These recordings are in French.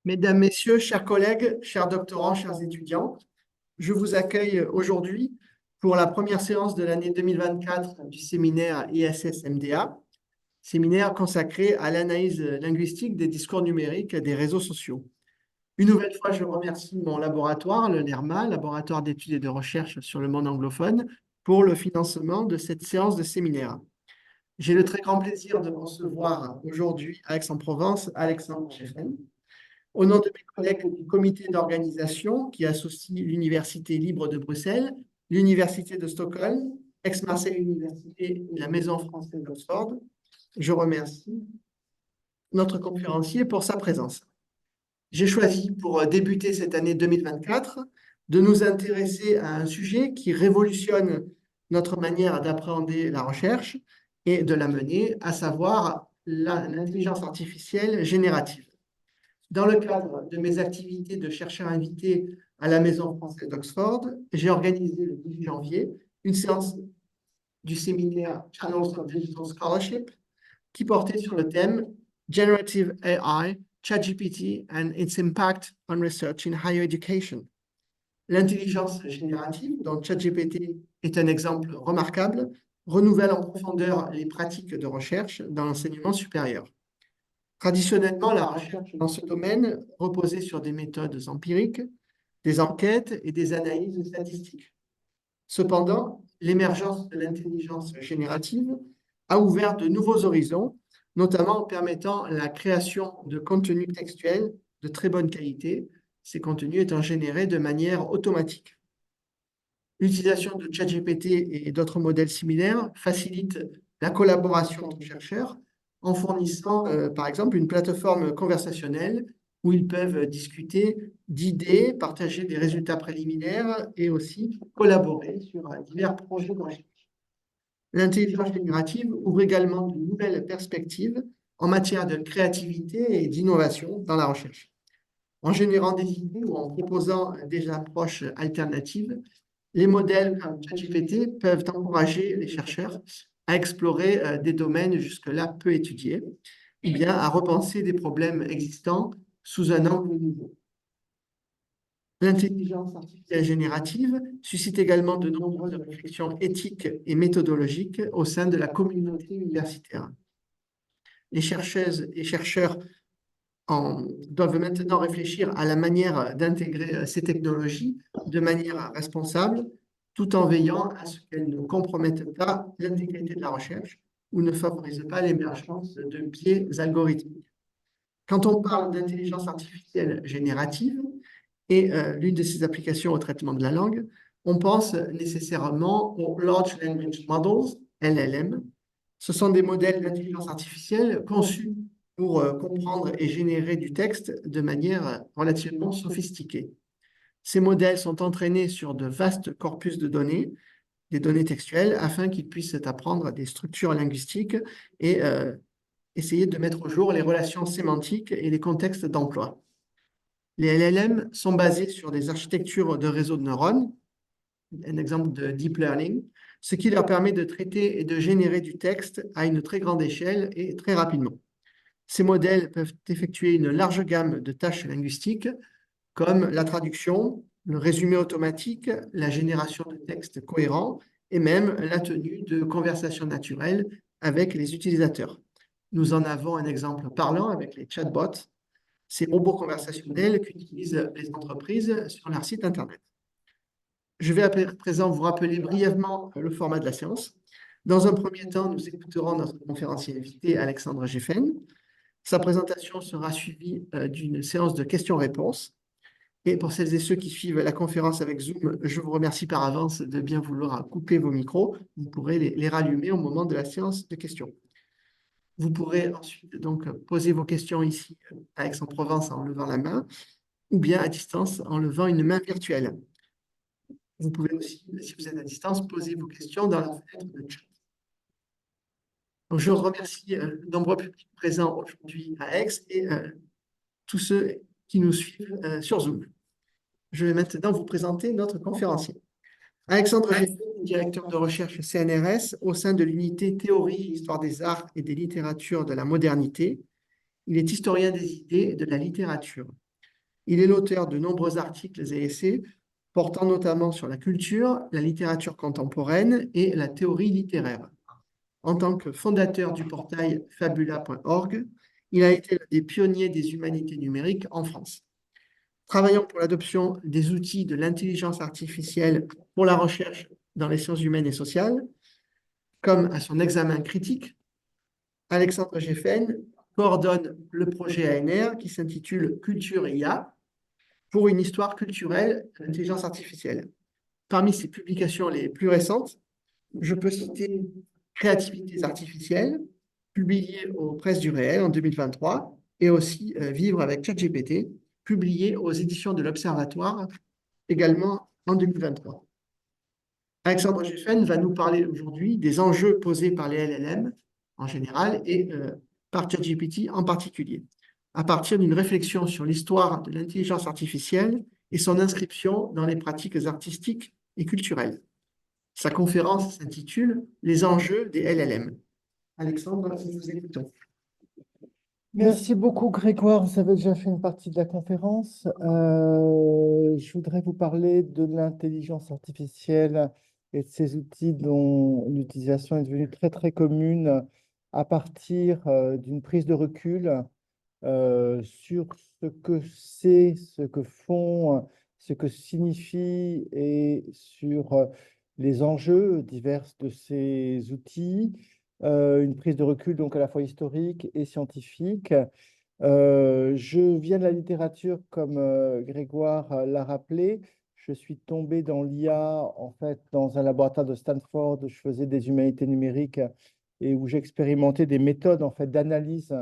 Mesdames, Messieurs, chers collègues, chers doctorants, chers étudiants, je vous accueille aujourd'hui pour la première séance de l'année 2024 du séminaire ISS-MDA, séminaire consacré à l'analyse linguistique des discours numériques des réseaux sociaux. Une nouvelle fois, je remercie mon laboratoire, le LERMA, Laboratoire d'études et de recherche sur le monde anglophone, pour le financement de cette séance de séminaire. J'ai le très grand plaisir de recevoir aujourd'hui à Aix-en-Provence Alexandre Geffen. Au nom de mes collègues du comité d'organisation qui associe l'Université libre de Bruxelles, l'Université de Stockholm, Aix-Marseille Université et la Maison française d'Oxford, je remercie notre conférencier pour sa présence. J'ai choisi pour débuter cette année 2024 de nous intéresser à un sujet qui révolutionne notre manière d'appréhender la recherche et de la mener, à savoir l'intelligence artificielle générative. Dans le cadre de mes activités de chercheur invité à la Maison française d'Oxford, j'ai organisé le 18 janvier une séance du séminaire Channels of Digital Scholarship qui portait sur le thème Generative AI, ChatGPT and its impact on research in higher education. L'intelligence générative, dont ChatGPT est un exemple remarquable, renouvelle en profondeur les pratiques de recherche dans l'enseignement supérieur. Traditionnellement, la recherche dans ce domaine reposait sur des méthodes empiriques, des enquêtes et des analyses statistiques. Cependant, l'émergence de l'intelligence générative a ouvert de nouveaux horizons, notamment en permettant la création de contenus textuels de très bonne qualité, ces contenus étant générés de manière automatique. L'utilisation de ChatGPT et d'autres modèles similaires facilite la collaboration entre chercheurs en fournissant, par exemple, une plateforme conversationnelle où ils peuvent discuter d'idées, partager des résultats préliminaires et aussi collaborer sur divers projets de recherche. L'intelligence générative ouvre également de nouvelles perspectives en matière de créativité et d'innovation dans la recherche. En générant des idées ou en proposant des approches alternatives, les modèles comme ChatGPT peuvent encourager les chercheurs à explorer des domaines jusque-là peu étudiés, ou bien à repenser des problèmes existants sous un angle nouveau. L'intelligence artificielle générative suscite également de nombreuses réflexions éthiques et méthodologiques au sein de la communauté universitaire. Les chercheuses et chercheurs doivent maintenant réfléchir à la manière d'intégrer ces technologies de manière responsable, tout en veillant à ce qu'elles ne compromettent pas l'intégrité de la recherche ou ne favorisent pas l'émergence de biais algorithmiques. Quand on parle d'intelligence artificielle générative et l'une de ses applications au traitement de la langue, on pense nécessairement aux Large Language Models, LLM. Ce sont des modèles d'intelligence artificielle conçus pour comprendre et générer du texte de manière relativement sophistiquée. Ces modèles sont entraînés sur de vastes corpus de données, des données textuelles, afin qu'ils puissent apprendre des structures linguistiques et essayer de mettre au jour les relations sémantiques et les contextes d'emploi. Les LLM sont basés sur des architectures de réseaux de neurones, un exemple de deep learning, ce qui leur permet de traiter et de générer du texte à une très grande échelle et très rapidement. Ces modèles peuvent effectuer une large gamme de tâches linguistiques comme la traduction, le résumé automatique, la génération de textes cohérents et même la tenue de conversations naturelles avec les utilisateurs. Nous en avons un exemple parlant avec les chatbots, ces robots conversationnels qu'utilisent les entreprises sur leur site Internet. Je vais à présent vous rappeler brièvement le format de la séance. Dans un premier temps, nous écouterons notre conférencier invité, Alexandre Geffen. Sa présentation sera suivie d'une séance de questions-réponses. Et pour celles et ceux qui suivent la conférence avec Zoom, je vous remercie par avance de bien vouloir couper vos micros. Vous pourrez les rallumer au moment de la séance de questions. Vous pourrez ensuite donc poser vos questions ici à Aix-en-Provence en levant la main ou bien à distance en levant une main virtuelle. Vous pouvez aussi, si vous êtes à distance, poser vos questions dans la fenêtre de chat. Donc, je remercie de nombreux publics présents aujourd'hui à Aix et tous ceux qui nous suivent sur Zoom. Je vais maintenant vous présenter notre conférencier. Alexandre Geffen, directeur de recherche CNRS au sein de l'unité Théorie, Histoire des arts et des littératures de la modernité. Il est historien des idées et de la littérature. Il est l'auteur de nombreux articles et essais portant notamment sur la culture, la littérature contemporaine et la théorie littéraire. En tant que fondateur du portail fabula.org, il a été l'un des pionniers des humanités numériques en France. Travaillant pour l'adoption des outils de l'intelligence artificielle pour la recherche dans les sciences humaines et sociales, comme à son examen critique, Alexandre Geffen coordonne le projet ANR qui s'intitule Culture IA pour une histoire culturelle de l'intelligence artificielle. Parmi ses publications les plus récentes, je peux citer Créativités artificielles, publié aux Presses du Réel en 2023, et aussi Vivre avec ChatGPT, publié aux éditions de l'Observatoire également en 2023. Alexandre Geffen va nous parler aujourd'hui des enjeux posés par les LLM en général et par ChatGPT en particulier, à partir d'une réflexion sur l'histoire de l'intelligence artificielle et son inscription dans les pratiques artistiques et culturelles. Sa conférence s'intitule Les enjeux des LLM. Alexandre, nous vous écoutons. Merci beaucoup, Grégoire. Vous avez déjà fait une partie de la conférence. Je voudrais vous parler de l'intelligence artificielle et de ces outils dont l'utilisation est devenue très, très commune à partir d'une prise de recul sur ce que c'est, ce que font, ce que signifie et sur les enjeux divers de ces outils. Une prise de recul donc à la fois historique et scientifique. Je viens de la littérature, comme Grégoire l'a rappelé. Je suis tombé dans l'IA, en fait, dans un laboratoire de Stanford où je faisais des humanités numériques et où j'expérimentais des méthodes en fait, d'analyse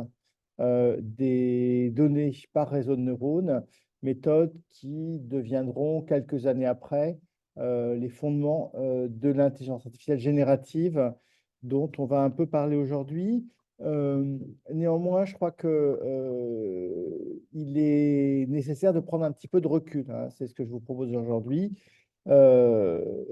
des données par réseau de neurones, méthodes qui deviendront quelques années après les fondements de l'intelligence artificielle générative dont on va un peu parler aujourd'hui. Néanmoins, je crois que il est nécessaire de prendre un petit peu de recul, hein. C'est ce que je vous propose aujourd'hui. Euh,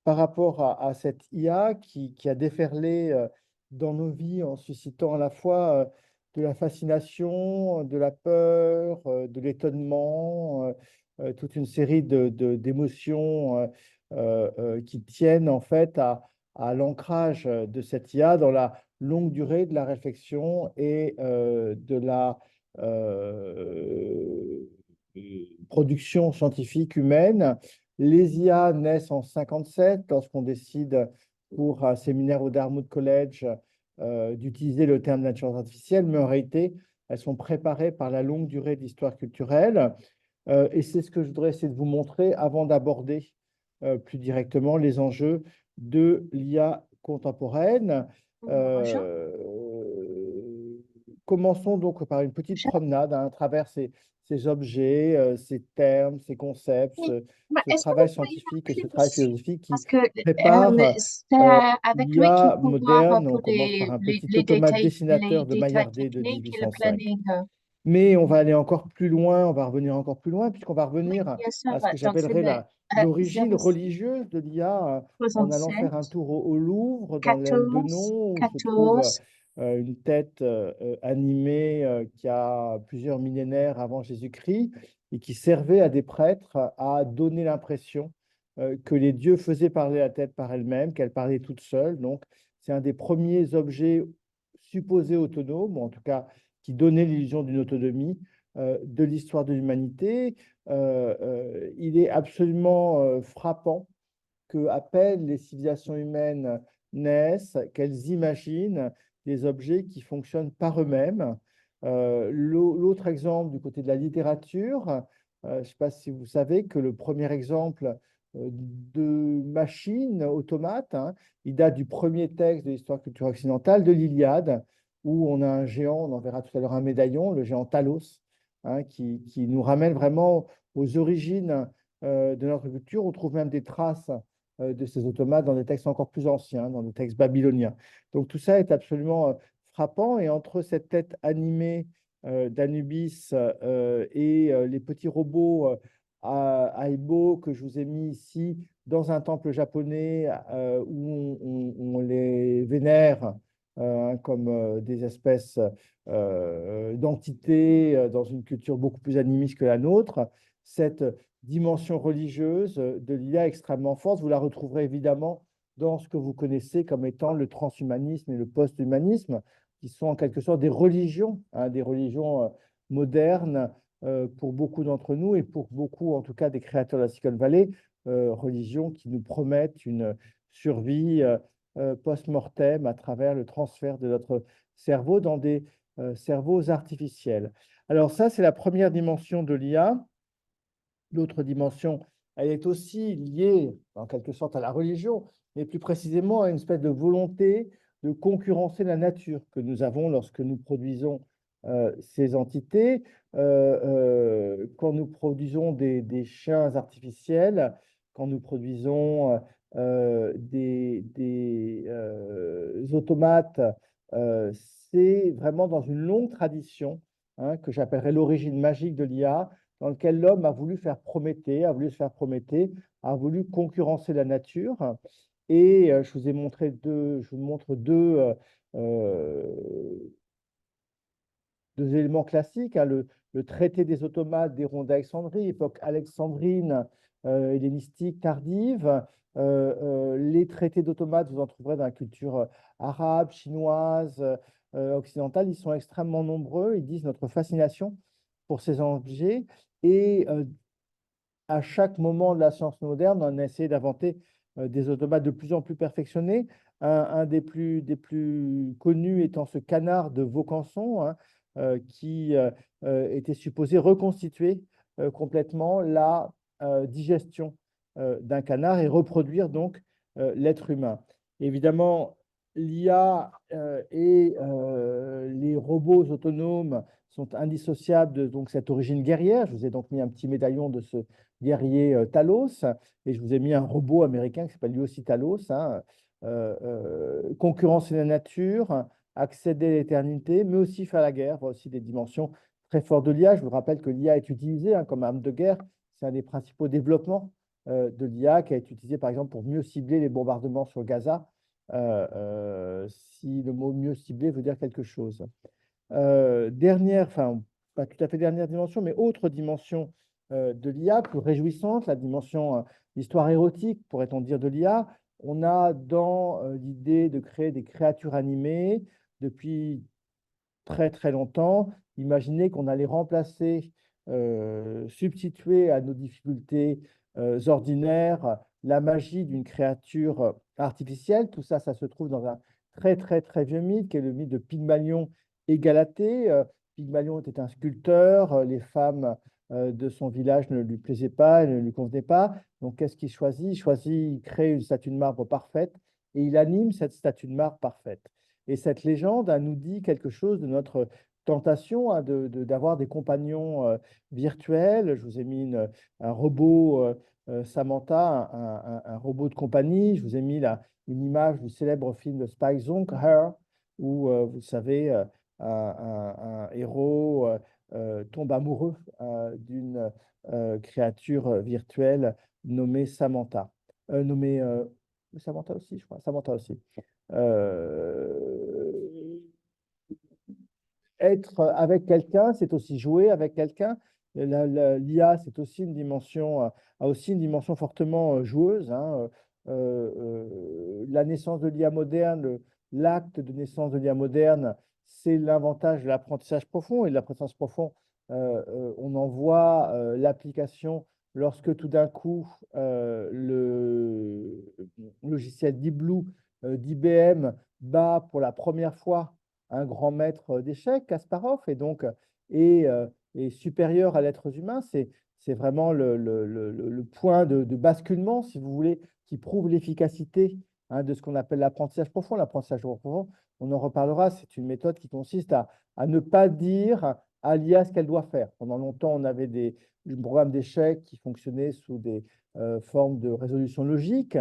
Par rapport à cette IA qui a déferlé dans nos vies en suscitant à la fois de la fascination, de la peur, de l'étonnement, toute une série d'émotions qui tiennent en fait à l'ancrage de cette IA dans la longue durée de la réflexion et de la production scientifique humaine. Les IA naissent en 1957 lorsqu'on décide pour un séminaire au Dartmouth College d'utiliser le terme d'intelligence artificielle, mais en réalité, elles sont préparées par la longue durée de l'histoire culturelle. Et c'est ce que je voudrais essayer de vous montrer avant d'aborder plus directement les enjeux de l'IA contemporaine. Bonjour. Commençons donc par une petite promenade à travers ces objets, ces termes, ces concepts, ce Est-ce que travail vous pourriez scientifique et ce m'appeler travail aussi? philosophique qui Parce que prépare c'est avec lui qu'il l'IA faut voir moderne. On pour commence par un petit les automate détails, dessinateur de Maillardet de techniques et le 1805. planning. Mais on va aller encore plus loin, on va revenir encore plus loin, puisqu'on va Oui, revenir bien sûr. à ce que Donc, c'est j'appellerais l'origine 0, religieuse de l'IA, en allant 67, faire un tour au Louvre, dans l'aile de 14, Non, où se trouve 14. une tête animée qui a plusieurs millénaires avant Jésus-Christ et qui servait à des prêtres à donner l'impression que les dieux faisaient parler la tête par elle-même, qu'elle parlait toute seule. Donc, c'est un des premiers objets supposés autonomes, ou en tout cas qui donnait l'illusion d'une autonomie de l'histoire de l'humanité. Il est absolument frappant que, à peine les civilisations humaines naissent, qu'elles imaginent des objets qui fonctionnent par eux-mêmes. L'autre exemple du côté de la littérature, je ne sais pas si vous savez que le premier exemple de machine automate, hein, il date du premier texte de l'histoire culturelle occidentale, de l'Iliade, où on a un géant, on en verra tout à l'heure un médaillon, le géant Talos, hein, qui nous ramène vraiment aux origines de notre culture. On trouve même des traces de ces automates dans des textes encore plus anciens, dans des textes babyloniens. Donc tout ça est absolument frappant. Et entre cette tête animée d'Anubis et les petits robots Aibo que je vous ai mis ici dans un temple japonais où on les vénère comme des espèces d'entités dans une culture beaucoup plus animiste que la nôtre. Cette dimension religieuse de l'IA extrêmement forte, vous la retrouverez évidemment dans ce que vous connaissez comme étant le transhumanisme et le post-humanisme, qui sont en quelque sorte des religions modernes pour beaucoup d'entre nous et pour beaucoup, en tout cas, des créateurs de la Silicon Valley, religions qui nous promettent une survie post-mortem à travers le transfert de notre cerveau dans des cerveaux artificiels. Alors ça, c'est la première dimension de l'IA. L'autre dimension, elle est aussi liée en quelque sorte à la religion, mais plus précisément à une espèce de volonté de concurrencer la nature que nous avons lorsque nous produisons ces entités. Quand nous produisons des chiens artificiels, quand nous produisons des automates, c'est vraiment dans une longue tradition que j'appellerais l'origine magique de l'IA, dans lequel l'homme a voulu faire Prométhée, a voulu concurrencer la nature. Et je vous montre deux éléments classiques, le traité des automates d'Héron d'Alexandrie, époque alexandrine, hellénistique, tardive. Les traités d'automates, vous en trouverez dans la culture arabe, chinoise, occidentale. Ils sont extrêmement nombreux. Ils disent notre fascination pour ces objets. Et à chaque moment de la science moderne, on a essayé d'inventer des automates de plus en plus perfectionnés. Un des plus connus étant ce canard de Vaucanson, qui était supposé reconstituer complètement la digestion d'un canard et reproduire donc l'être humain. Évidemment, l'IA et les robots autonomes sont indissociables de donc, cette origine guerrière. Je vous ai donc mis un petit médaillon de ce guerrier Talos, et je vous ai mis un robot américain qui s'appelle lui aussi Talos, concurrencer la nature, accéder à l'éternité, mais aussi faire la guerre, voit aussi des dimensions très fortes de l'IA. Je vous rappelle que l'IA est utilisée comme arme de guerre. C'est un des principaux développements de l'IA qui a été utilisé par exemple pour mieux cibler les bombardements sur Gaza, si le mot mieux ciblé veut dire quelque chose. Enfin, pas tout à fait dernière dimension, mais autre dimension de l'IA, plus réjouissante, la dimension l'histoire érotique, pourrait-on dire, de l'IA. On a dans l'idée de créer des créatures animées depuis très très longtemps. Imaginez qu'on allait remplacer, substituer à nos difficultés ordinaires la magie d'une créature artificielle. Tout ça, ça se trouve dans un très très très vieux mythe, qui est le mythe de Pygmalion et Galatée. Pygmalion était un sculpteur, les femmes de son village ne lui plaisaient pas, ne lui convenaient pas. Donc, qu'est-ce qu'il choisit? Il crée une statue de marbre parfaite et il anime cette statue de marbre parfaite. Et cette légende nous dit quelque chose de notre tentation d'avoir des compagnons virtuels. Je vous ai mis un robot Samantha, un robot de compagnie. Je vous ai mis une image du célèbre film de Spike Jonze, Her, où, vous savez, un héros tombe amoureux d'une créature virtuelle nommée Samantha. Samantha aussi, je crois. Samantha aussi. Être avec quelqu'un, c'est aussi jouer avec quelqu'un. L'IA, c'est aussi une dimension, a aussi une dimension fortement joueuse. La naissance de l'IA moderne, l'acte de naissance de l'IA moderne, c'est l'avantage de l'apprentissage profond. Et l'apprentissage profond, on en voit l'application lorsque tout d'un coup, le logiciel Deep Blue d'IBM bat pour la première fois un grand maître d'échecs, Kasparov, et donc est supérieur à l'être humain. C'est vraiment le point de basculement, si vous voulez, qui prouve l'efficacité de ce qu'on appelle l'apprentissage profond. L'apprentissage profond, on en reparlera, c'est une méthode qui consiste à ne pas dire à l'IA ce qu'elle doit faire. Pendant longtemps, on avait des programmes d'échecs qui fonctionnaient sous des formes de résolution logique,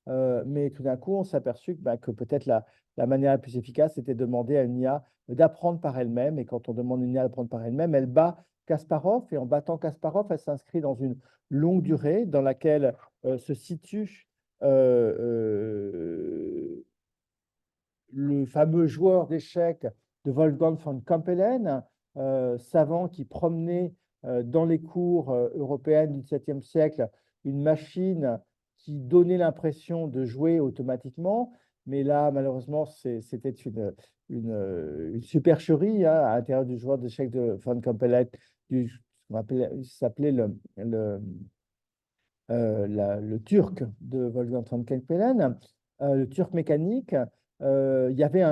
mais tout d'un coup, on s'est aperçu que peut-être la manière la plus efficace, c'était de demander à une IA d'apprendre par elle-même. Et quand on demande à une IA d'apprendre par elle-même, elle bat Kasparov. Et en battant Kasparov, elle s'inscrit dans une longue durée dans laquelle se situe le fameux joueur d'échecs de Wolfgang von Campelen, savant qui promenait dans les cours européennes du XVIIe siècle une machine qui donnait l'impression de jouer automatiquement. Mais là, malheureusement, c'était une supercherie hein, à l'intérieur du joueur d'échecs de von Campelen, ça s'appelait le turc de Wolfgang von Kempelen, le turc mécanique. Il y avait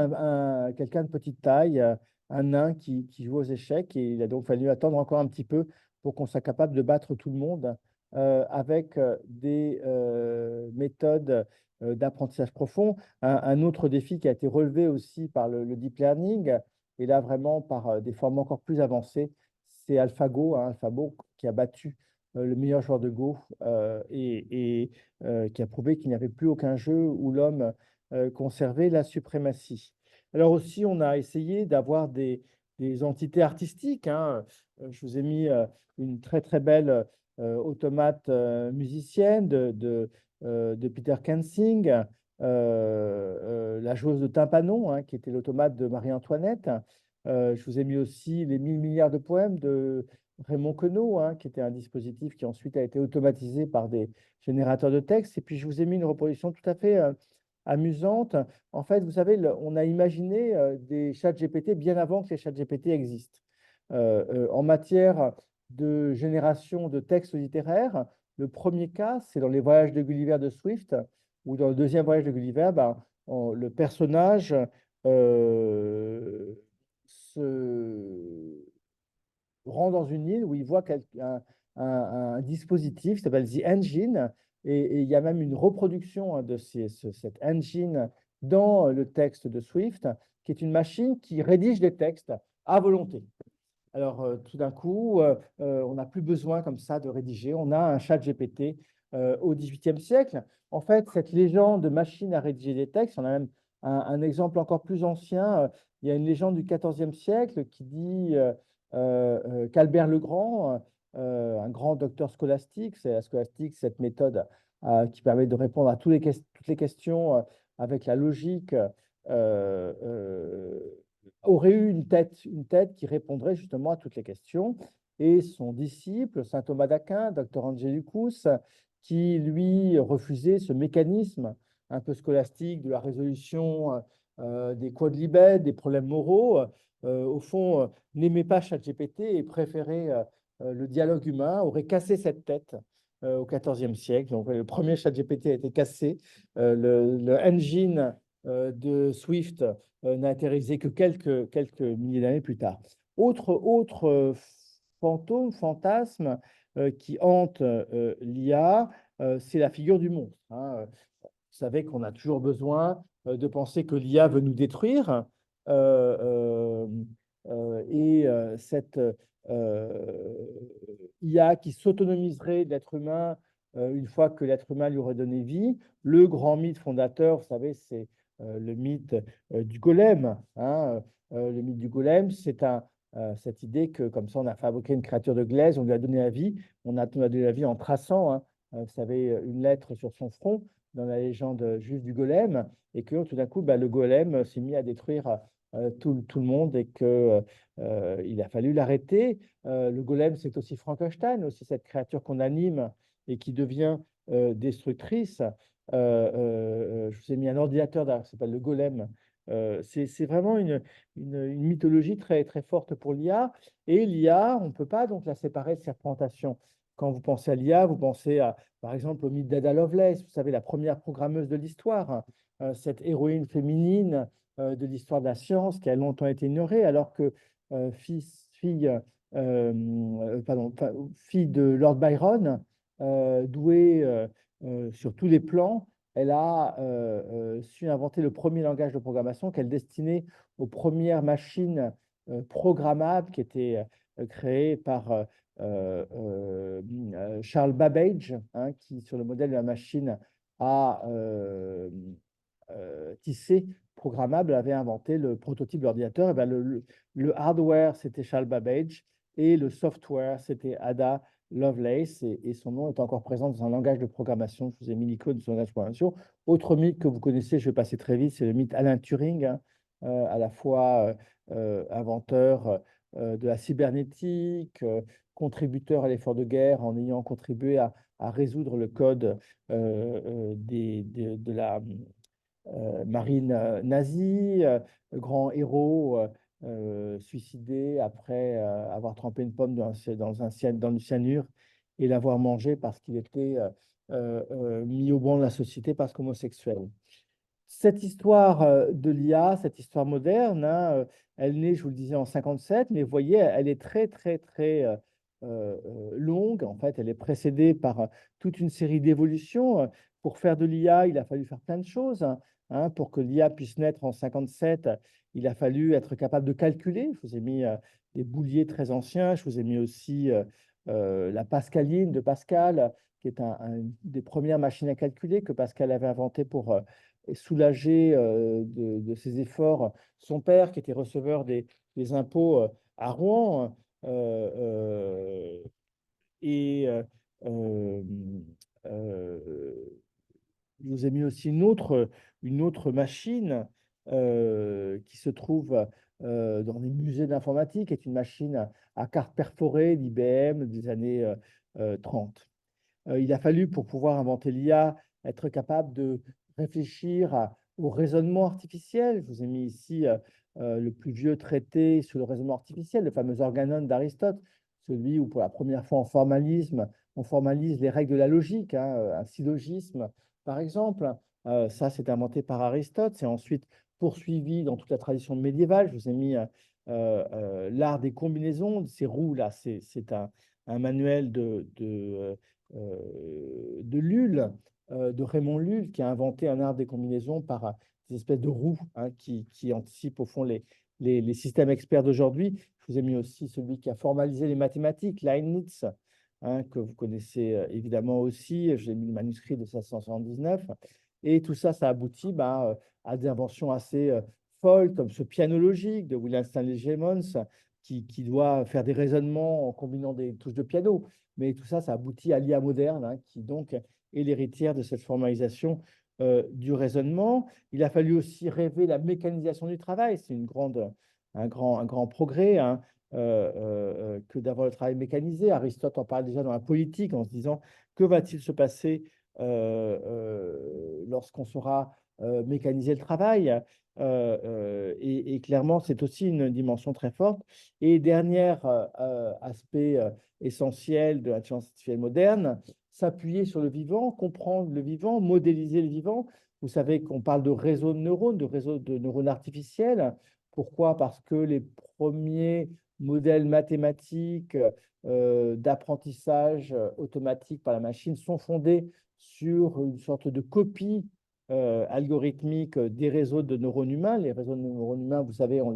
quelqu'un de petite taille, un nain qui jouait aux échecs, et il a donc fallu attendre encore un petit peu pour qu'on soit capable de battre tout le monde avec des méthodes d'apprentissage profond. Un autre défi qui a été relevé aussi par le deep learning, et là vraiment par des formes encore plus avancées, c'est AlphaGo, hein, AlphaGo qui a battu le meilleur joueur de Go et qui a prouvé qu'il n'y avait plus aucun jeu où l'homme conservait la suprématie. Alors aussi, on a essayé d'avoir des entités artistiques, hein. Je vous ai mis une très très belle automate musicienne de Peter Kensing, la joueuse de tympanon, hein, qui était l'automate de Marie-Antoinette. Je vous ai mis aussi les 1000 milliards de poèmes de Raymond Queneau, hein, qui était un dispositif qui ensuite a été automatisé par des générateurs de texte. Et puis, je vous ai mis une reproduction tout à fait amusante. En fait, vous savez, on a imaginé des chats GPT bien avant que les chats GPT existent. En matière de génération de textes littéraires, le premier cas, c'est dans les voyages de Gulliver de Swift, où dans le deuxième voyage de Gulliver, le personnage se rend dans une île où il voit un dispositif qui s'appelle The Engine, et il y a même une reproduction hein, de cette engine dans le texte de Swift, qui est une machine qui rédige des textes à volonté. Alors, tout d'un coup, on n'a plus besoin comme ça de rédiger. On a un chat GPT au XVIIIe siècle. En fait, cette légende de machine à rédiger des textes, on a même un exemple encore plus ancien. Il y a une légende du XIVe siècle qui dit qu'Albert le Grand, un grand docteur scolastique, c'est la scolastique, cette méthode qui permet de répondre à toutes les questions avec la logique, aurait eu une tête qui répondrait justement à toutes les questions. Et son disciple, saint Thomas d'Aquin, docteur Angelicus, qui lui refusait ce mécanisme un peu scolastique de la résolution des quodlibets, des problèmes moraux, au fond, n'aimait pas ChatGPT et préférait le dialogue humain, aurait cassé cette tête au XIVe siècle. Donc, le premier ChatGPT a été cassé. Le engine de Swift n'a atterrissé que quelques milliers d'années plus tard. Autre fantôme, fantasme qui hante l'IA, c'est la figure du monstre, hein. Vous savez qu'on a toujours besoin de penser que l'IA veut nous détruire. Cette IA qui s'autonomiserait de l'être humain une fois que l'être humain lui aurait donné vie. Le grand mythe fondateur, vous savez, c'est le mythe du golem, hein. Le mythe du golem, c'est cette idée que comme ça, on a fabriqué une créature de glaise, on lui a donné la vie, on a donné la vie en traçant, hein, vous savez, une lettre sur son front dans la légende juive du golem, et que tout d'un coup, le golem s'est mis à détruire tout le monde et qu'il a fallu l'arrêter. Le golem, c'est aussi Frankenstein, aussi cette créature qu'on anime et qui devient destructrice. Je vous ai mis un ordinateur derrière, qui s'appelle le golem. C'est vraiment une mythologie très, très forte pour l'IA. Et l'IA, on ne peut pas donc la séparer de serpentation. Quand vous pensez à l'IA, vous pensez par exemple au mythe d'Ada Lovelace, vous savez, la première programmeuse de l'histoire, cette héroïne féminine de l'histoire de la science qui a longtemps été ignorée, alors que fille de Lord Byron, douée sur tous les plans, elle a su inventer le premier langage de programmation qu'elle destinait aux premières machines programmables qui étaient créées par Charles Babbage, hein, qui, sur le modèle de la machine à tisser programmable, avait inventé le prototype d'ordinateur. Et le hardware, c'était Charles Babbage, et le software, c'était Ada Lovelace, et son nom est encore présent dans un langage de programmation. Je vous ai mis l'icône de son langage de programmation. Autre mythe que vous connaissez, je vais passer très vite, c'est le mythe Alan Turing, hein, à la fois inventeur de la cybernétique, contributeur à l'effort de guerre en ayant contribué à résoudre le code de la marine nazie, grand héros suicidé après avoir trempé une pomme dans le cyanure et l'avoir mangé parce qu'il était mis au banc de la société parce qu'homosexuel. Cette histoire de l'IA, cette histoire moderne, hein, elle naît, je vous le disais, en 57, mais vous voyez, elle est très, très, très longue. En fait, elle est précédée par toute une série d'évolutions. Pour faire de l'IA, il a fallu faire plein de choses, hein. Pour que l'IA puisse naître en 57, il a fallu être capable de calculer. Je vous ai mis des bouliers très anciens. Je vous ai mis aussi la Pascaline de Pascal, qui est des premières machines à calculer que Pascal avait inventées pour et soulager de ses efforts son père, qui était receveur des impôts à Rouen. Et euh, euh, je vous ai mis aussi une autre machine qui se trouve dans les musées d'informatique, qui est une machine à carte perforée d'IBM des années 30. Il a fallu, pour pouvoir inventer l'IA, être capable de réfléchir au raisonnement artificiel. Je vous ai mis ici le plus vieux traité sur le raisonnement artificiel, le fameux Organon d'Aristote, celui où, pour la première fois en formalisme, on formalise les règles de la logique, hein, un syllogisme, par exemple. Ça, c'est inventé par Aristote. C'est ensuite poursuivi dans toute la tradition médiévale. Je vous ai mis l'art des combinaisons. Ces roues-là, c'est un manuel de Lulle, de Raymond Lulle, qui a inventé un art des combinaisons par des espèces de roues, hein, qui anticipent au fond les systèmes experts d'aujourd'hui. Je vous ai mis aussi celui qui a formalisé les mathématiques, Leibniz, hein, que vous connaissez évidemment aussi. J'ai mis le manuscrit de 1779. Et tout ça, ça aboutit à des inventions assez folles, comme ce piano logique de William Stanley Jevons, qui doit faire des raisonnements en combinant des touches de piano. Mais tout ça, ça aboutit à l'IA moderne, hein, qui donc est l'héritière de cette formalisation du raisonnement. Il a fallu aussi rêver la mécanisation du travail. C'est un grand progrès, hein, que d'avoir le travail mécanisé. Aristote en parle déjà dans la politique en se disant que va-t-il se passer lorsqu'on saura mécaniser le travail. Et clairement, c'est aussi une dimension très forte. Et dernier aspect essentiel de l'intelligence artificielle moderne, s'appuyer sur le vivant, comprendre le vivant, modéliser le vivant. Vous savez qu'on parle de réseau de réseaux de neurones artificiels. Pourquoi? Parce que les premiers modèles mathématiques d'apprentissage automatique par la machine sont fondés sur une sorte de copie algorithmique des réseaux de neurones humains. Les réseaux de neurones humains, vous savez, on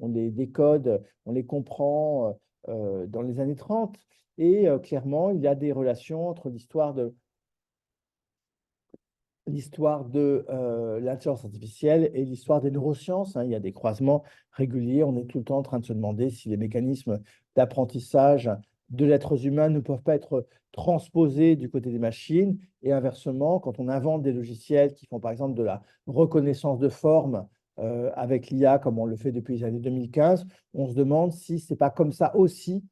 les décode, on les comprend dans les années 30. Et clairement, il y a des relations entre l'histoire de l'intelligence artificielle et l'histoire des neurosciences, hein. Il y a des croisements réguliers. On est tout le temps en train de se demander si les mécanismes d'apprentissage de l'être humain ne peuvent pas être transposés du côté des machines. Et inversement, quand on invente des logiciels qui font par exemple de la reconnaissance de forme avec l'IA, comme on le fait depuis les années 2015, on se demande si ce n'est pas comme ça aussi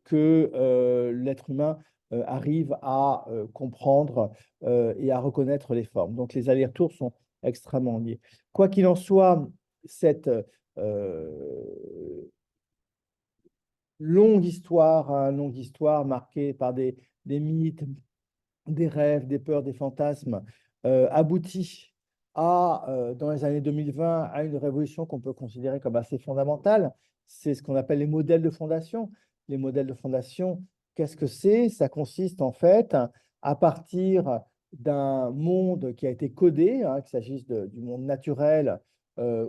que l'être humain arrive à comprendre et à reconnaître les formes. Donc, les allers-retours sont extrêmement liés. Quoi qu'il en soit, cette longue histoire, hein, longue histoire marquée par des mythes, des rêves, des peurs, des fantasmes, aboutit dans les années 2020 à une révolution qu'on peut considérer comme assez fondamentale. C'est ce qu'on appelle les modèles de fondation. Les modèles de fondation, qu'est-ce que c'est? Ça consiste en fait à partir d'un monde qui a été codé, hein, qu'il s'agisse du monde naturel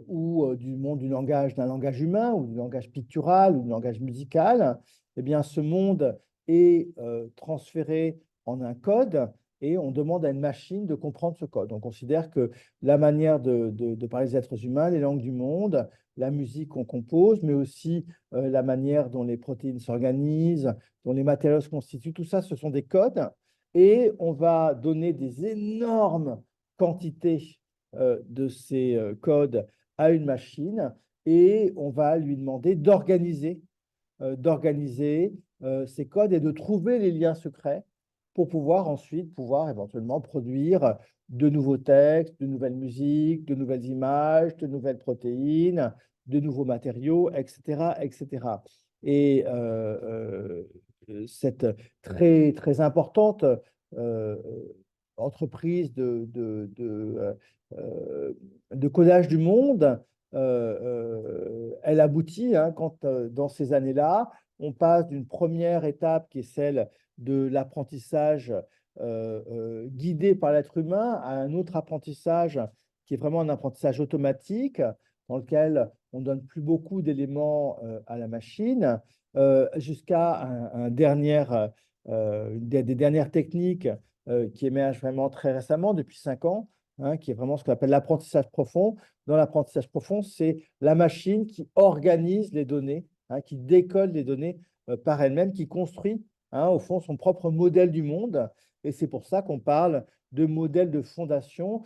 ou du monde d'un langage humain ou du langage pictural ou du langage musical. Eh bien, ce monde est transféré en un code et on demande à une machine de comprendre ce code. On considère que la manière de parler des êtres humains, les langues du monde, la musique qu'on compose, mais aussi la manière dont les protéines s'organisent, dont les matériaux se constituent. Tout ça, ce sont des codes. Et on va donner des énormes quantités de ces codes à une machine et on va lui demander d'organiser ces codes et de trouver les liens secrets pour pouvoir ensuite éventuellement produire de nouveaux textes, de nouvelles musiques, de nouvelles images, de nouvelles protéines, de nouveaux matériaux, etc., etc. Et cette très, très importante euh, entreprise de codage du monde, elle aboutit quand, dans ces années-là, on passe d'une première étape qui est celle de l'apprentissage guidé par l'être humain à un autre apprentissage qui est vraiment un apprentissage automatique dans lequel on ne donne plus beaucoup d'éléments à la machine, jusqu'à une des dernières techniques qui émergent vraiment très récemment, depuis 5 ans, qui est vraiment ce qu'on appelle l'apprentissage profond. Dans l'apprentissage profond, c'est la machine qui organise les données, qui décode les données par elle-même, qui construit au fond son propre modèle du monde. Et c'est pour ça qu'on parle de modèles de fondation,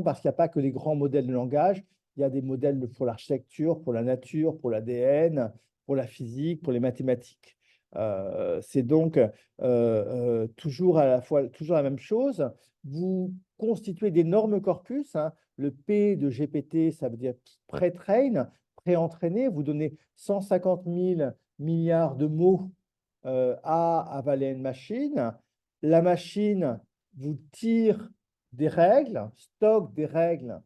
parce qu'il n'y a pas que les grands modèles de langage, il y a des modèles pour l'architecture, pour la nature, pour l'ADN, pour la physique, pour les mathématiques. C'est donc toujours toujours la même chose. Vous constituez d'énormes corpus. Le P de GPT, ça veut dire pré-train, pré-entraîné. Vous donnez 150 000 milliards de mots à avaler une machine. La machine vous tire des règles, stocke des règles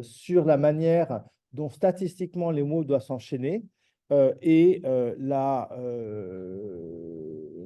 sur la manière dont statistiquement les mots doivent s'enchaîner. Et la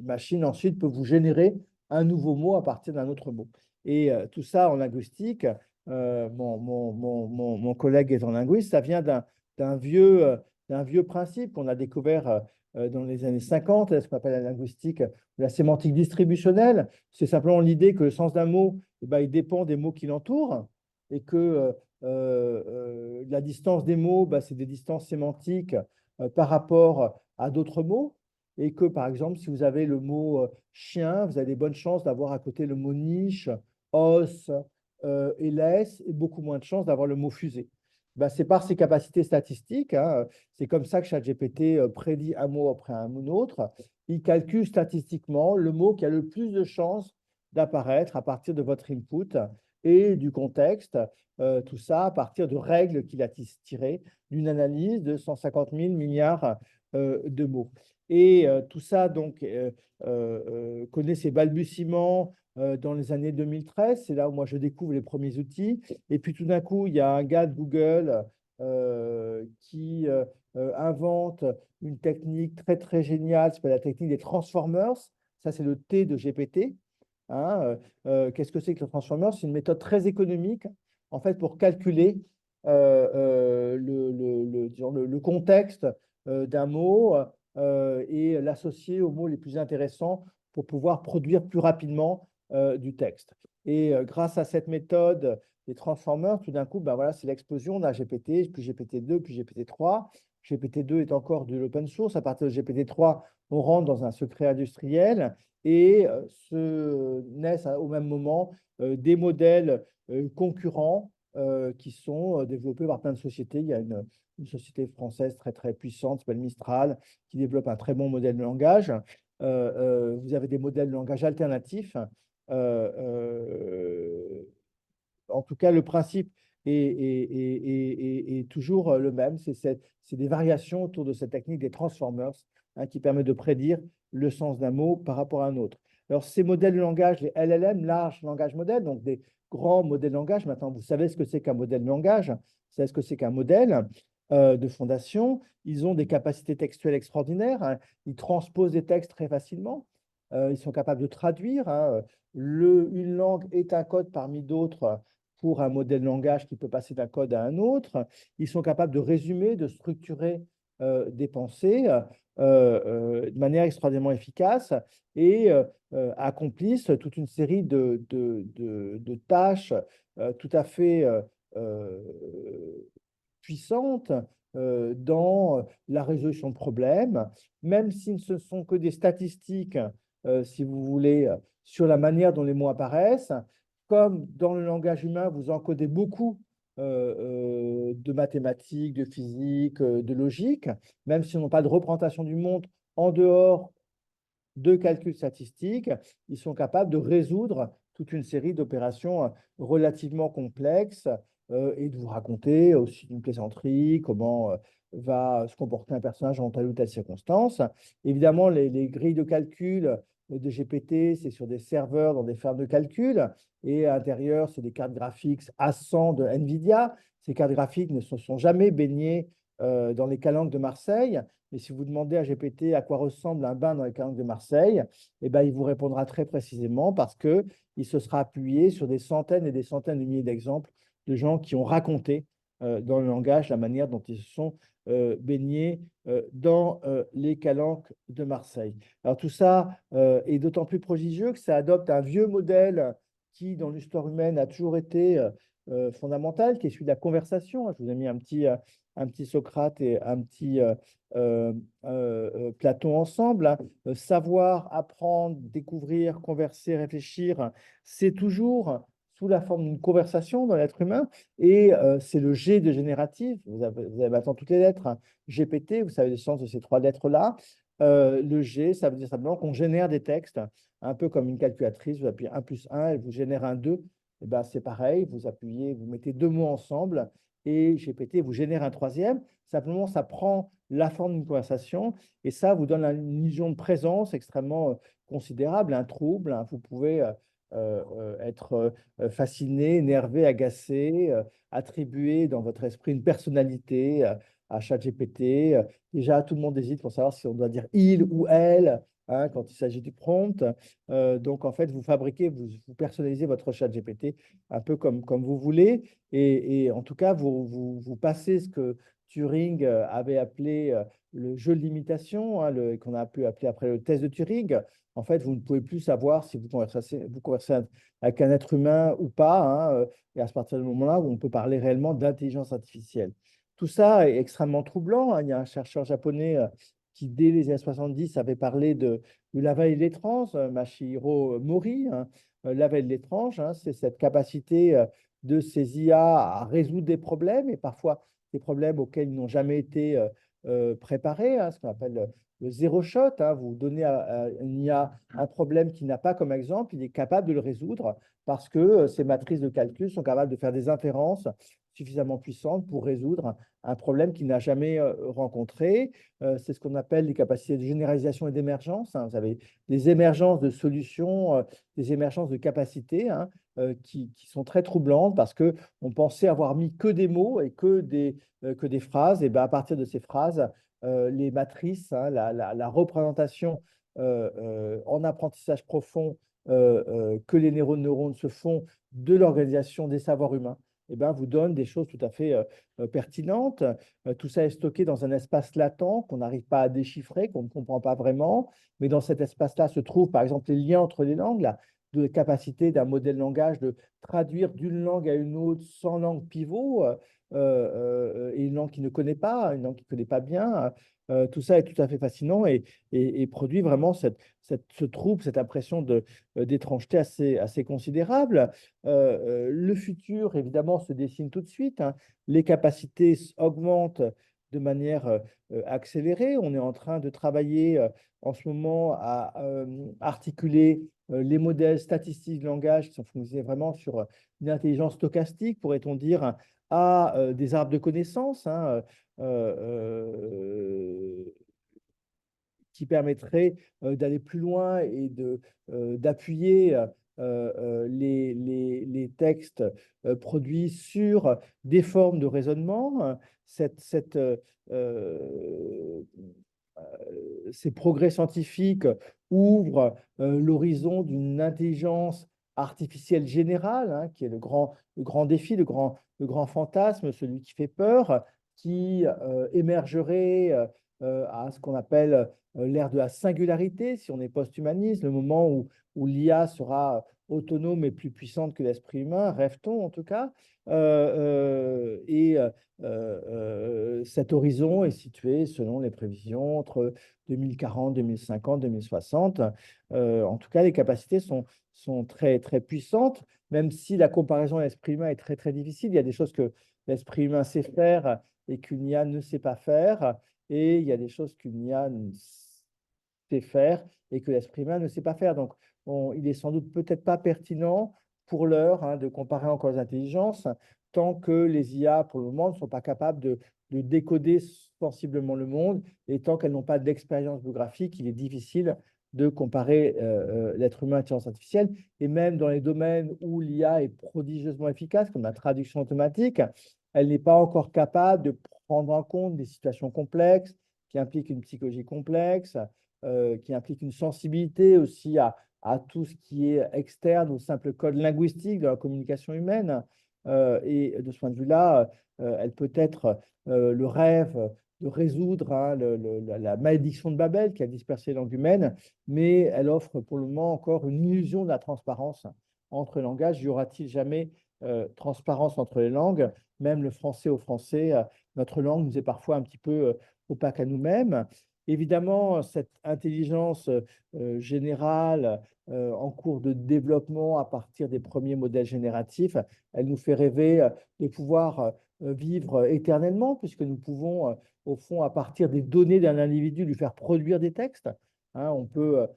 machine ensuite peut vous générer un nouveau mot à partir d'un autre mot. Et tout ça en linguistique, mon collègue est en linguiste, ça vient d'un vieux principe qu'on a découvert dans les années 50, ce qu'on appelle la linguistique, la sémantique distributionnelle. C'est simplement l'idée que le sens d'un mot, il dépend des mots qui l'entourent et que la distance des mots, c'est des distances sémantiques par rapport à d'autres mots. Et que, par exemple, si vous avez le mot chien, vous avez des bonnes chances d'avoir à côté le mot niche, os et laisse, et beaucoup moins de chances d'avoir le mot fusée. C'est par ses capacités statistiques. C'est comme ça que ChatGPT prédit un mot après un autre. Il calcule statistiquement le mot qui a le plus de chances d'apparaître à partir de votre input et du contexte. Tout ça à partir de règles qu'il a tirées d'une analyse de 150 000 milliards de mots. Et tout ça donc connaît ses balbutiements dans les années 2013. C'est là où moi je découvre les premiers outils. Et puis tout d'un coup, il y a un gars de Google qui invente une technique très très géniale, c'est la technique des transformers. Ça, c'est le T de GPT. Qu'est-ce que c'est que le transformer? C'est une méthode très économique en fait pour calculer le contexte d'un mot et l'associer aux mots les plus intéressants pour pouvoir produire plus rapidement du texte. Et grâce à cette méthode des transformers, tout d'un coup, voilà, c'est l'explosion d'un GPT, puis GPT-2, puis GPT-3. GPT-2 est encore de l'open source. À partir de GPT-3, on rentre dans un secret industriel et se naissent au même moment des modèles concurrents qui sont développés par plein de sociétés. Il y a une société française très, très puissante, qui s'appelle Mistral, qui développe un très bon modèle de langage. Vous avez des modèles de langage alternatifs. En tout cas, le principe est toujours le même. C'est des variations autour de cette technique des transformers qui permet de prédire le sens d'un mot par rapport à un autre. Alors, ces modèles de langage, les LLM, large langage modèle, donc des grands modèles de langage. Maintenant, vous savez ce que c'est qu'un modèle de langage, vous savez ce que c'est qu'un modèle de fondation. Ils ont des capacités textuelles extraordinaires. Ils transposent des textes très facilement. Ils sont capables de traduire. Une langue est un code parmi d'autres pour un modèle de langage qui peut passer d'un code à un autre. Ils sont capables de résumer, de structurer des pensées de manière extraordinairement efficace et accomplissent toute une série de tâches tout à fait puissante dans la résolution de problèmes, même si ce ne sont que des statistiques, si vous voulez, sur la manière dont les mots apparaissent. Comme dans le langage humain, vous encodez beaucoup de mathématiques, de physique, de logique, même si on n'a pas de représentation du monde en dehors de calculs statistiques, ils sont capables de résoudre toute une série d'opérations relativement complexes et de vous raconter aussi une plaisanterie, comment va se comporter un personnage dans telle ou telle circonstance. Évidemment, les grilles de calcul de GPT, c'est sur des serveurs dans des fermes de calcul, et à l'intérieur, c'est des cartes graphiques A100 de NVIDIA. Ces cartes graphiques ne se sont jamais baignées dans les calanques de Marseille. Mais si vous demandez à GPT à quoi ressemble un bain dans les calanques de Marseille, eh ben, il vous répondra très précisément parce qu'il se sera appuyé sur des centaines et des centaines de milliers d'exemples de gens qui ont raconté dans le langage la manière dont ils se sont baignés dans les calanques de Marseille. Alors tout ça est d'autant plus prodigieux que ça adopte un vieux modèle qui, dans l'histoire humaine, a toujours été fondamental, qui est celui de la conversation. Je vous ai mis un petit Socrate et un petit Platon ensemble, hein. Savoir, apprendre, découvrir, converser, réfléchir, c'est toujours sous la forme d'une conversation dans l'être humain, et c'est le G de génératif. Vous avez maintenant toutes les lettres, hein. GPT, vous savez le sens de ces trois lettres-là. Le G, ça veut dire simplement qu'on génère des textes, un peu comme une calculatrice. Vous appuyez 1 plus 1, elle vous génère un 2. Et ben, c'est pareil, vous appuyez, vous mettez deux mots ensemble et GPT vous génère un troisième. Simplement, ça prend la forme d'une conversation et ça vous donne une illusion de présence extrêmement considérable, un trouble, hein. Vous pouvez être fasciné, énervé, agacé, attribuer dans votre esprit une personnalité à ChatGPT. Déjà, tout le monde hésite pour savoir si on doit dire il ou elle, hein, quand il s'agit du prompt. Donc, en fait, vous fabriquez, vous personnalisez votre ChatGPT un peu comme vous voulez. Et en tout cas, vous passez ce que Turing avait appelé le jeu de l'imitation, hein, qu'on a pu appeler après le test de Turing. En fait, vous ne pouvez plus savoir si vous conversez avec un être humain ou pas, hein, et à partir du moment-là où on peut parler réellement d'intelligence artificielle. Tout ça est extrêmement troublant, hein. Il y a un chercheur japonais qui, dès les années 70, avait parlé de la vallée de l'étrange, Masahiro Mori, hein. La vallée de l'étrange, hein, c'est cette capacité de ces IA à résoudre des problèmes, et parfois des problèmes auxquels ils n'ont jamais été préparés, hein, ce qu'on appelle le zéro shot, hein. Vous donnez à une IA un problème qu'il n'a pas comme exemple, il est capable de le résoudre parce que ces matrices de calcul sont capables de faire des inférences suffisamment puissantes pour résoudre un problème qu'il n'a jamais rencontré. C'est ce qu'on appelle les capacités de généralisation et d'émergence, hein. Vous avez des émergences de solutions, des émergences de capacités, hein, qui sont très troublantes parce qu'on pensait avoir mis que des mots et que des phrases. Et ben, à partir de ces phrases, les matrices, hein, la représentation en apprentissage profond que les neurones se font de l'organisation des savoirs humains, eh ben, vous donne des choses tout à fait pertinentes. Tout ça est stocké dans un espace latent qu'on n'arrive pas à déchiffrer, qu'on ne comprend pas vraiment. Mais dans cet espace-là se trouvent, par exemple, les liens entre les langues, de capacité d'un modèle langage de traduire d'une langue à une autre sans langue pivot, et une langue qu'il ne connaît pas, une langue qu'il ne connaît pas bien. Tout ça est tout à fait fascinant et produit vraiment ce trouble, cette impression d'étrangeté assez considérable. Le futur, évidemment, se dessine tout de suite, hein. Les capacités augmentent de manière accélérée. On est en train de travailler en ce moment à articuler les modèles statistiques de langage qui sont fondés vraiment sur une intelligence stochastique, pourrait-on dire, à des arbres de connaissances, hein, qui permettrait d'aller plus loin et d'appuyer les textes produits sur des formes de raisonnement. Ces progrès scientifiques ouvrent l'horizon d'une intelligence artificielle générale, hein, qui est le grand défi, le grand fantasme, celui qui fait peur, qui émergerait à ce qu'on appelle l'ère de la singularité, si on est post-humaniste, le moment où l'IA sera autonome et plus puissante que l'esprit humain, rêve-t-on en tout cas. Cet horizon est situé, selon les prévisions, entre 2040, 2050, 2060. En tout cas, les capacités sont très, très puissantes, même si la comparaison à l'esprit humain est très, très difficile. Il y a des choses que l'esprit humain sait faire et qu'une IA ne sait pas faire, et il y a des choses qu'une IA sait faire et que l'esprit humain ne sait pas faire. Donc, il est sans doute peut-être pas pertinent pour l'heure de comparer encore les intelligences, tant que les IA, pour le moment, ne sont pas capables de décoder sensiblement le monde, et tant qu'elles n'ont pas d'expérience biographique, il est difficile de comparer l'être humain à l'intelligence artificielle. Et même dans les domaines où l'IA est prodigieusement efficace, comme la traduction automatique, elle n'est pas encore capable de prendre en compte des situations complexes, qui impliquent une psychologie complexe, qui impliquent une sensibilité aussi à tout ce qui est externe au simple code linguistique de la communication humaine. Et de ce point de vue-là, elle peut être le rêve de résoudre la malédiction de Babel qui a dispersé les langues humaines, mais elle offre pour le moment encore une illusion de la transparence entre les langages. Y aura-t-il jamais transparence entre les langues? Même le français au français, notre langue nous est parfois un petit peu opaque à nous-mêmes. Évidemment, cette intelligence générale en cours de développement à partir des premiers modèles génératifs, elle nous fait rêver de pouvoir vivre éternellement, puisque nous pouvons, au fond, à partir des données d'un individu, lui faire produire des textes. On peut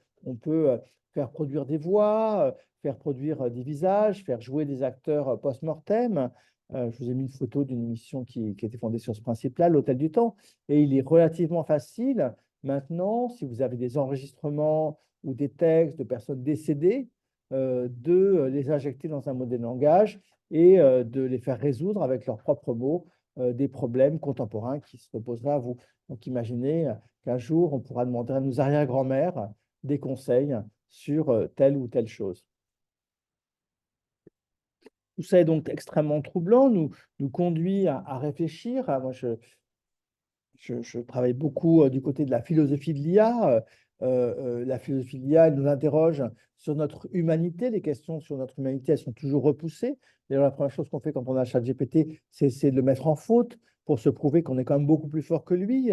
faire produire des voix, faire produire des visages, faire jouer des acteurs post-mortem. Je vous ai mis une photo d'une émission qui était fondée sur ce principe-là, l'Hôtel du Temps. Et il est relativement facile maintenant, si vous avez des enregistrements ou des textes de personnes décédées, de les injecter dans un modèle de langage et de les faire résoudre avec leurs propres mots des problèmes contemporains qui se poseraient à vous. Donc imaginez qu'un jour, on pourra demander à nos arrière-grand-mères des conseils sur telle ou telle chose. Tout ça est donc extrêmement troublant, nous conduit à réfléchir. Moi, je travaille beaucoup du côté de la philosophie de l'IA. La philosophie de l'IA, elle nous interroge sur notre humanité. Les questions sur notre humanité, elles sont toujours repoussées. D'ailleurs, la première chose qu'on fait quand on a ChatGPT, c'est de le mettre en faute pour se prouver qu'on est quand même beaucoup plus fort que lui.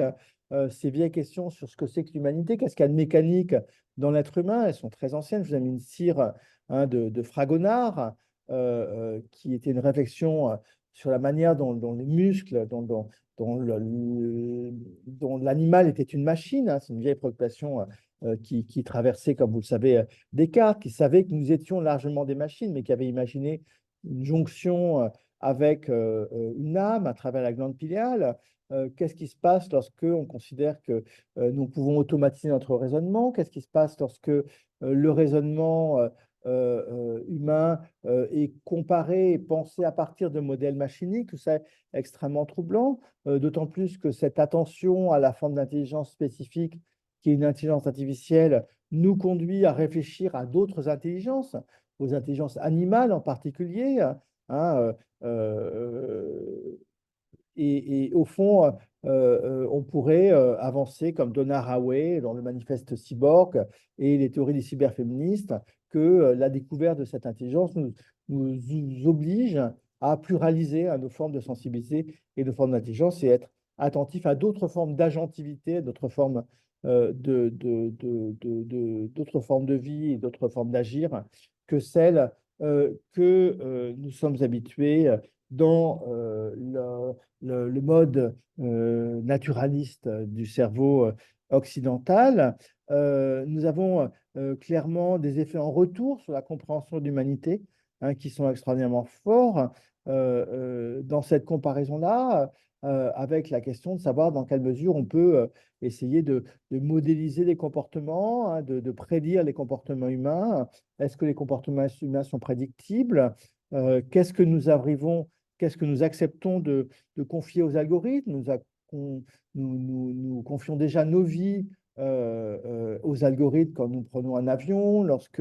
Ces vieilles questions sur ce que c'est que l'humanité, qu'est-ce qu'il y a de mécanique dans l'être humain, elles sont très anciennes. Je vous ai mis une cire de Fragonard, qui était une réflexion sur la manière dont les muscles, dont l'animal était une machine. C'est une vieille préoccupation qui traversait, comme vous le savez, Descartes, qui savait que nous étions largement des machines, mais qui avait imaginé une jonction avec une âme à travers la glande pinéale. Qu'est-ce qui se passe lorsque on considère que nous pouvons automatiser notre raisonnement? Qu'est-ce qui se passe lorsque le raisonnement humain est comparé et pensé à partir de modèles machiniques? Tout ça est extrêmement troublant, d'autant plus que cette attention à la forme d'intelligence spécifique, qui est une intelligence artificielle, nous conduit à réfléchir à d'autres intelligences, aux intelligences animales en particulier. Hein, et au fond, on pourrait avancer comme Donna Haraway dans le manifeste cyborg et les théories des cyberféministes, que la découverte de cette intelligence nous oblige à pluraliser nos formes de sensibilité et de formes d'intelligence et être attentif à d'autres formes d'agentivité, d'autres formes d'autres formes de vie et d'autres formes d'agir que celles que nous sommes habitués dans le mode naturaliste du cerveau occidental. Nous avons clairement des effets en retour sur la compréhension de l'humanité qui sont extraordinairement forts dans cette comparaison-là, avec la question de savoir dans quelle mesure on peut essayer de modéliser les comportements, de prédire les comportements humains. Est-ce que les comportements humains sont prédictibles? Qu'est-ce que nous acceptons de confier aux algorithmes? Nous confions déjà nos vies aux algorithmes quand nous prenons un avion, lorsque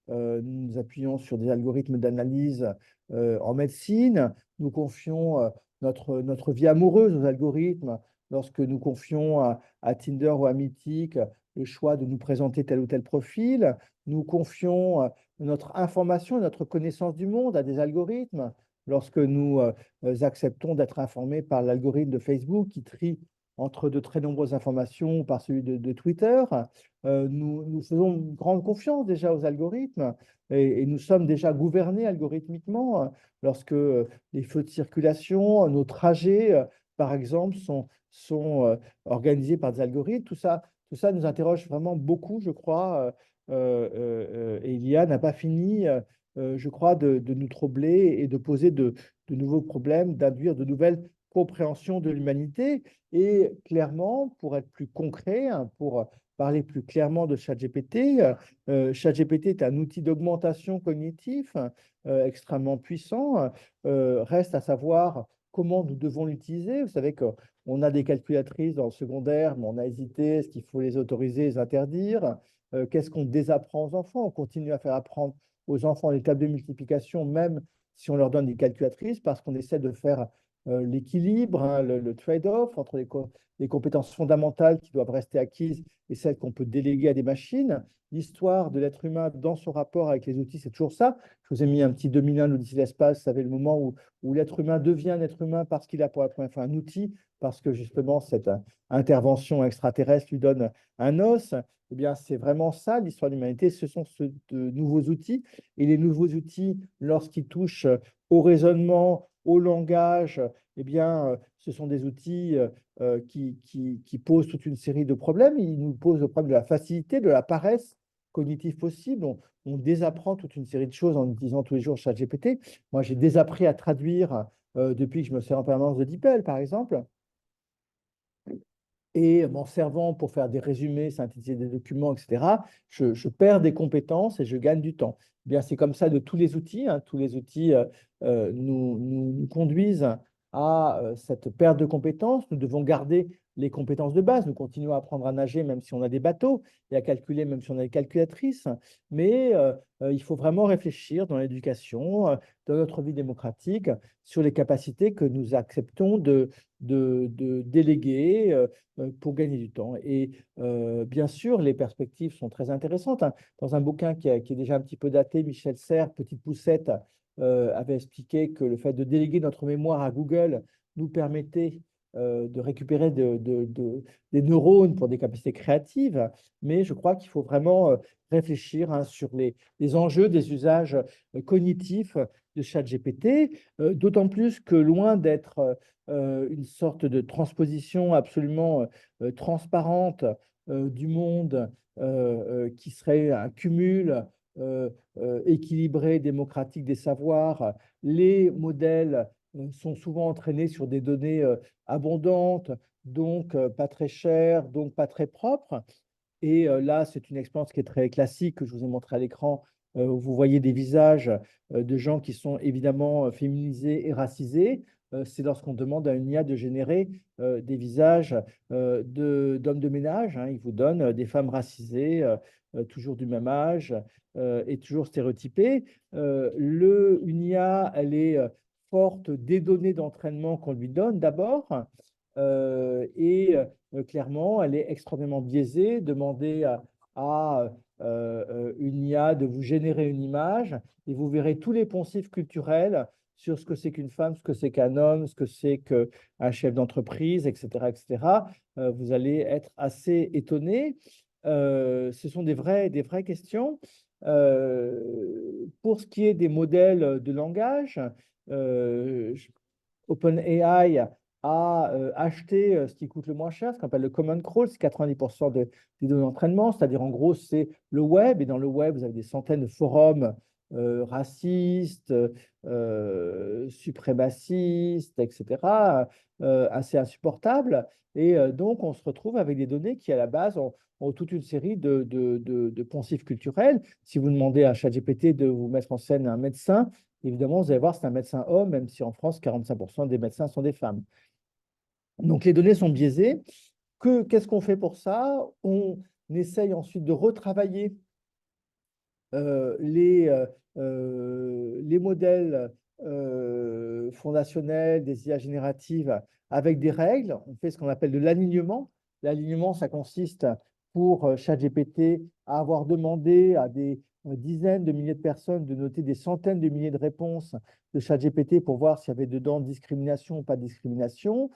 nous nous appuyons sur des algorithmes d'analyse en médecine. Nous confions notre vie amoureuse aux algorithmes lorsque nous confions à Tinder ou à Mythique le choix de nous présenter tel ou tel profil. Nous confions notre information, notre connaissance du monde à des algorithmes. Lorsque nous acceptons d'être informés par l'algorithme de Facebook qui trie entre de très nombreuses informations par celui de Twitter, nous faisons une grande confiance déjà aux algorithmes et nous sommes déjà gouvernés algorithmiquement lorsque les feux de circulation, nos trajets, par exemple, sont organisés par des algorithmes. Tout ça nous interroge vraiment beaucoup, je crois, et l'IA n'a pas fini, je crois, de nous troubler et de poser de nouveaux problèmes, d'induire de nouvelles compréhensions de l'humanité. Et clairement, pour être plus concret, hein, pour parler plus clairement de ChatGPT, ChatGPT est un outil d'augmentation cognitive extrêmement puissant. Reste à savoir comment nous devons l'utiliser. Vous savez qu'on a des calculatrices dans le secondaire, mais on a hésité, est-ce qu'il faut les autoriser, les interdire? Qu'est-ce qu'on désapprend aux enfants? On continue à faire apprendre aux enfants les tables de multiplication, même si on leur donne des calculatrices, parce qu'on essaie de faire l'équilibre, hein, le trade-off entre les compétences fondamentales qui doivent rester acquises et celles qu'on peut déléguer à des machines. L'histoire de l'être humain dans son rapport avec les outils, c'est toujours ça. Je vous ai mis un petit 2001, l'Odyssée de l'espace, vous savez, le moment où l'être humain devient un être humain parce qu'il a pour la première fois un outil, parce que justement cette intervention extraterrestre lui donne un os. Eh bien, c'est vraiment ça, l'histoire de l'humanité. Ce sont de nouveaux outils. Et les nouveaux outils, lorsqu'ils touchent au raisonnement, au langage, eh bien, ce sont des outils qui posent toute une série de problèmes. Ils nous posent le problème de la facilité, de la paresse cognitive possible. On désapprend toute une série de choses en utilisant tous les jours ChatGPT. Moi, j'ai désappris à traduire depuis que je me sers en permanence de DeepL, par exemple. Et m'en servant pour faire des résumés, synthétiser des documents, etc., je perds des compétences et je gagne du temps. Eh bien, c'est comme ça de tous les outils. Hein. Tous les outils nous conduisent à cette perte de compétences. Nous devons garder les compétences de base. Nous continuons à apprendre à nager même si on a des bateaux et à calculer même si on a des calculatrices. Mais il faut vraiment réfléchir dans l'éducation, dans notre vie démocratique, sur les capacités que nous acceptons de déléguer pour gagner du temps. Et bien sûr, les perspectives sont très intéressantes. Hein. Dans un bouquin qui est déjà un petit peu daté, Michel Serres, Petite Poussette, avait expliqué que le fait de déléguer notre mémoire à Google nous permettait de récupérer des neurones pour des capacités créatives. Mais je crois qu'il faut vraiment réfléchir hein, sur les enjeux des usages cognitifs de ChatGPT, d'autant plus que loin d'être une sorte de transposition absolument transparente du monde qui serait un cumul équilibré, démocratique des savoirs. Les modèles sont souvent entraînés sur des données abondantes, donc pas très chères, donc pas très propres. Et là, c'est une expérience qui est très classique que je vous ai montré à l'écran, où vous voyez des visages de gens qui sont évidemment féminisés et racisés. C'est lorsqu'on demande à une IA de générer des visages d'hommes de ménage. Hein. Il vous donne des femmes racisées, toujours du même âge et toujours stéréotypées. Une IA, elle est forte des données d'entraînement qu'on lui donne d'abord. Et clairement, elle est extrêmement biaisée. Demandez à une IA de vous générer une image et vous verrez tous les poncifs culturels sur ce que c'est qu'une femme, ce que c'est qu'un homme, ce que c'est qu'un chef d'entreprise, etc., etc. Vous allez être assez étonné. Ce sont des vraies questions. Pour ce qui est des modèles de langage, OpenAI a acheté ce qui coûte le moins cher, ce qu'on appelle le Common Crawl, c'est 90% des données d'entraînement, c'est-à-dire en gros c'est le web, et dans le web vous avez des centaines de forums racistes, suprémacistes, etc., assez insupportables, et donc on se retrouve avec des données qui à la base ont toute une série de poncifs culturels. Si vous demandez à ChatGPT de vous mettre en scène un médecin, évidemment, vous allez voir, c'est un médecin homme, même si en France, 45% des médecins sont des femmes. Donc, les données sont biaisées. Qu'est-ce qu'on fait pour ça? On essaye ensuite de retravailler les modèles fondationnels des IA génératives avec des règles. On fait ce qu'on appelle de l'alignement. L'alignement, ça consiste pour ChatGPT à avoir demandé à des dizaines de milliers de personnes de noter des centaines de milliers de réponses de ChatGPT pour voir s'il y avait dedans discrimination ou pas discrimination,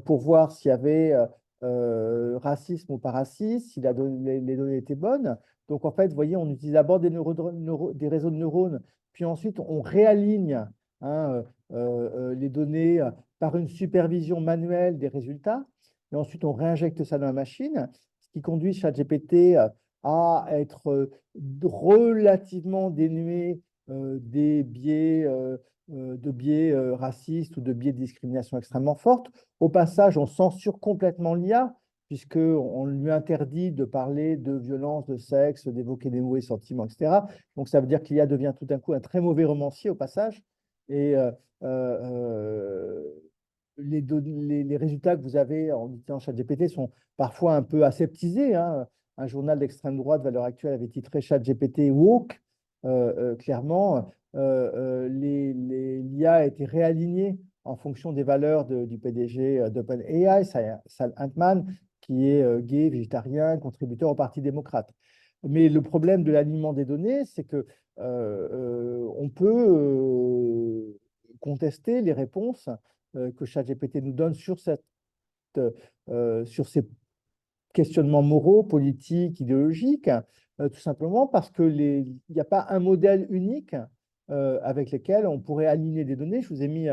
pour voir s'il y avait racisme ou pas racisme, si les données étaient bonnes. Donc, en fait, vous voyez, on utilise d'abord des réseaux de neurones, puis ensuite, on réaligne hein, les données par une supervision manuelle des résultats. Et ensuite, on réinjecte ça dans la machine, ce qui conduit ChatGPT à être relativement dénué des biais, de biais racistes ou de biais de discrimination extrêmement fortes. Au passage, on censure complètement l'IA, puisqu'on lui interdit de parler de violence, de sexe, d'évoquer des mauvais sentiments, etc. Donc, ça veut dire que l'IA devient tout d'un coup un très mauvais romancier au passage. Et les résultats que vous avez en utilisant ChatGPT sont parfois un peu aseptisés, hein. Un journal d'extrême droite, Valeurs Actuelles, avait titré ChatGPT woke. Clairement, l'IA a été réalignée en fonction des valeurs du PDG d'OpenAI, Sam Altman, qui est gay, végétarien, contributeur au Parti démocrate. Mais le problème de l'alignement des données, c'est que on peut contester les réponses que ChatGPT nous donne sur ces questionnements moraux, politiques, idéologiques, tout simplement parce qu'il n'y a pas un modèle unique avec lequel on pourrait aligner des données. Je vous ai mis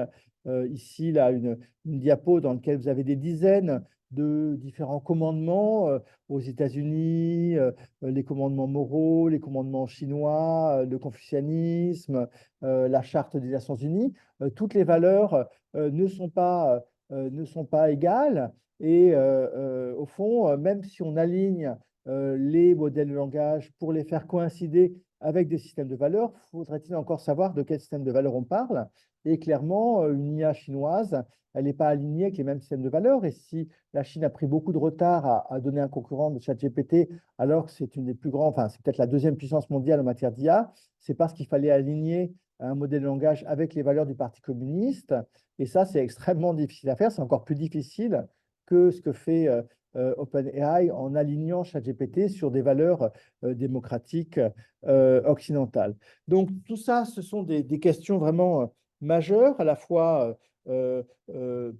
ici là, une diapo dans laquelle vous avez des dizaines de différents commandements aux États-Unis, les commandements moraux, les commandements chinois, le confucianisme, la charte des Nations Unies. Toutes les valeurs ne sont pas égales. Et au fond, même si on aligne les modèles de langage pour les faire coïncider avec des systèmes de valeurs, faudrait-il encore savoir de quel système de valeurs on parle? Et clairement, une IA chinoise, elle n'est pas alignée avec les mêmes systèmes de valeurs. Et si la Chine a pris beaucoup de retard à donner un concurrent de ChatGPT, alors que c'est une des plus grandes, enfin, c'est peut-être la deuxième puissance mondiale en matière d'IA, c'est parce qu'il fallait aligner un modèle de langage avec les valeurs du Parti communiste. Et ça, c'est extrêmement difficile à faire. C'est encore plus difficile que ce que fait OpenAI en alignant ChatGPT sur des valeurs démocratiques occidentales. Donc, tout ça, ce sont des questions vraiment majeures, à la fois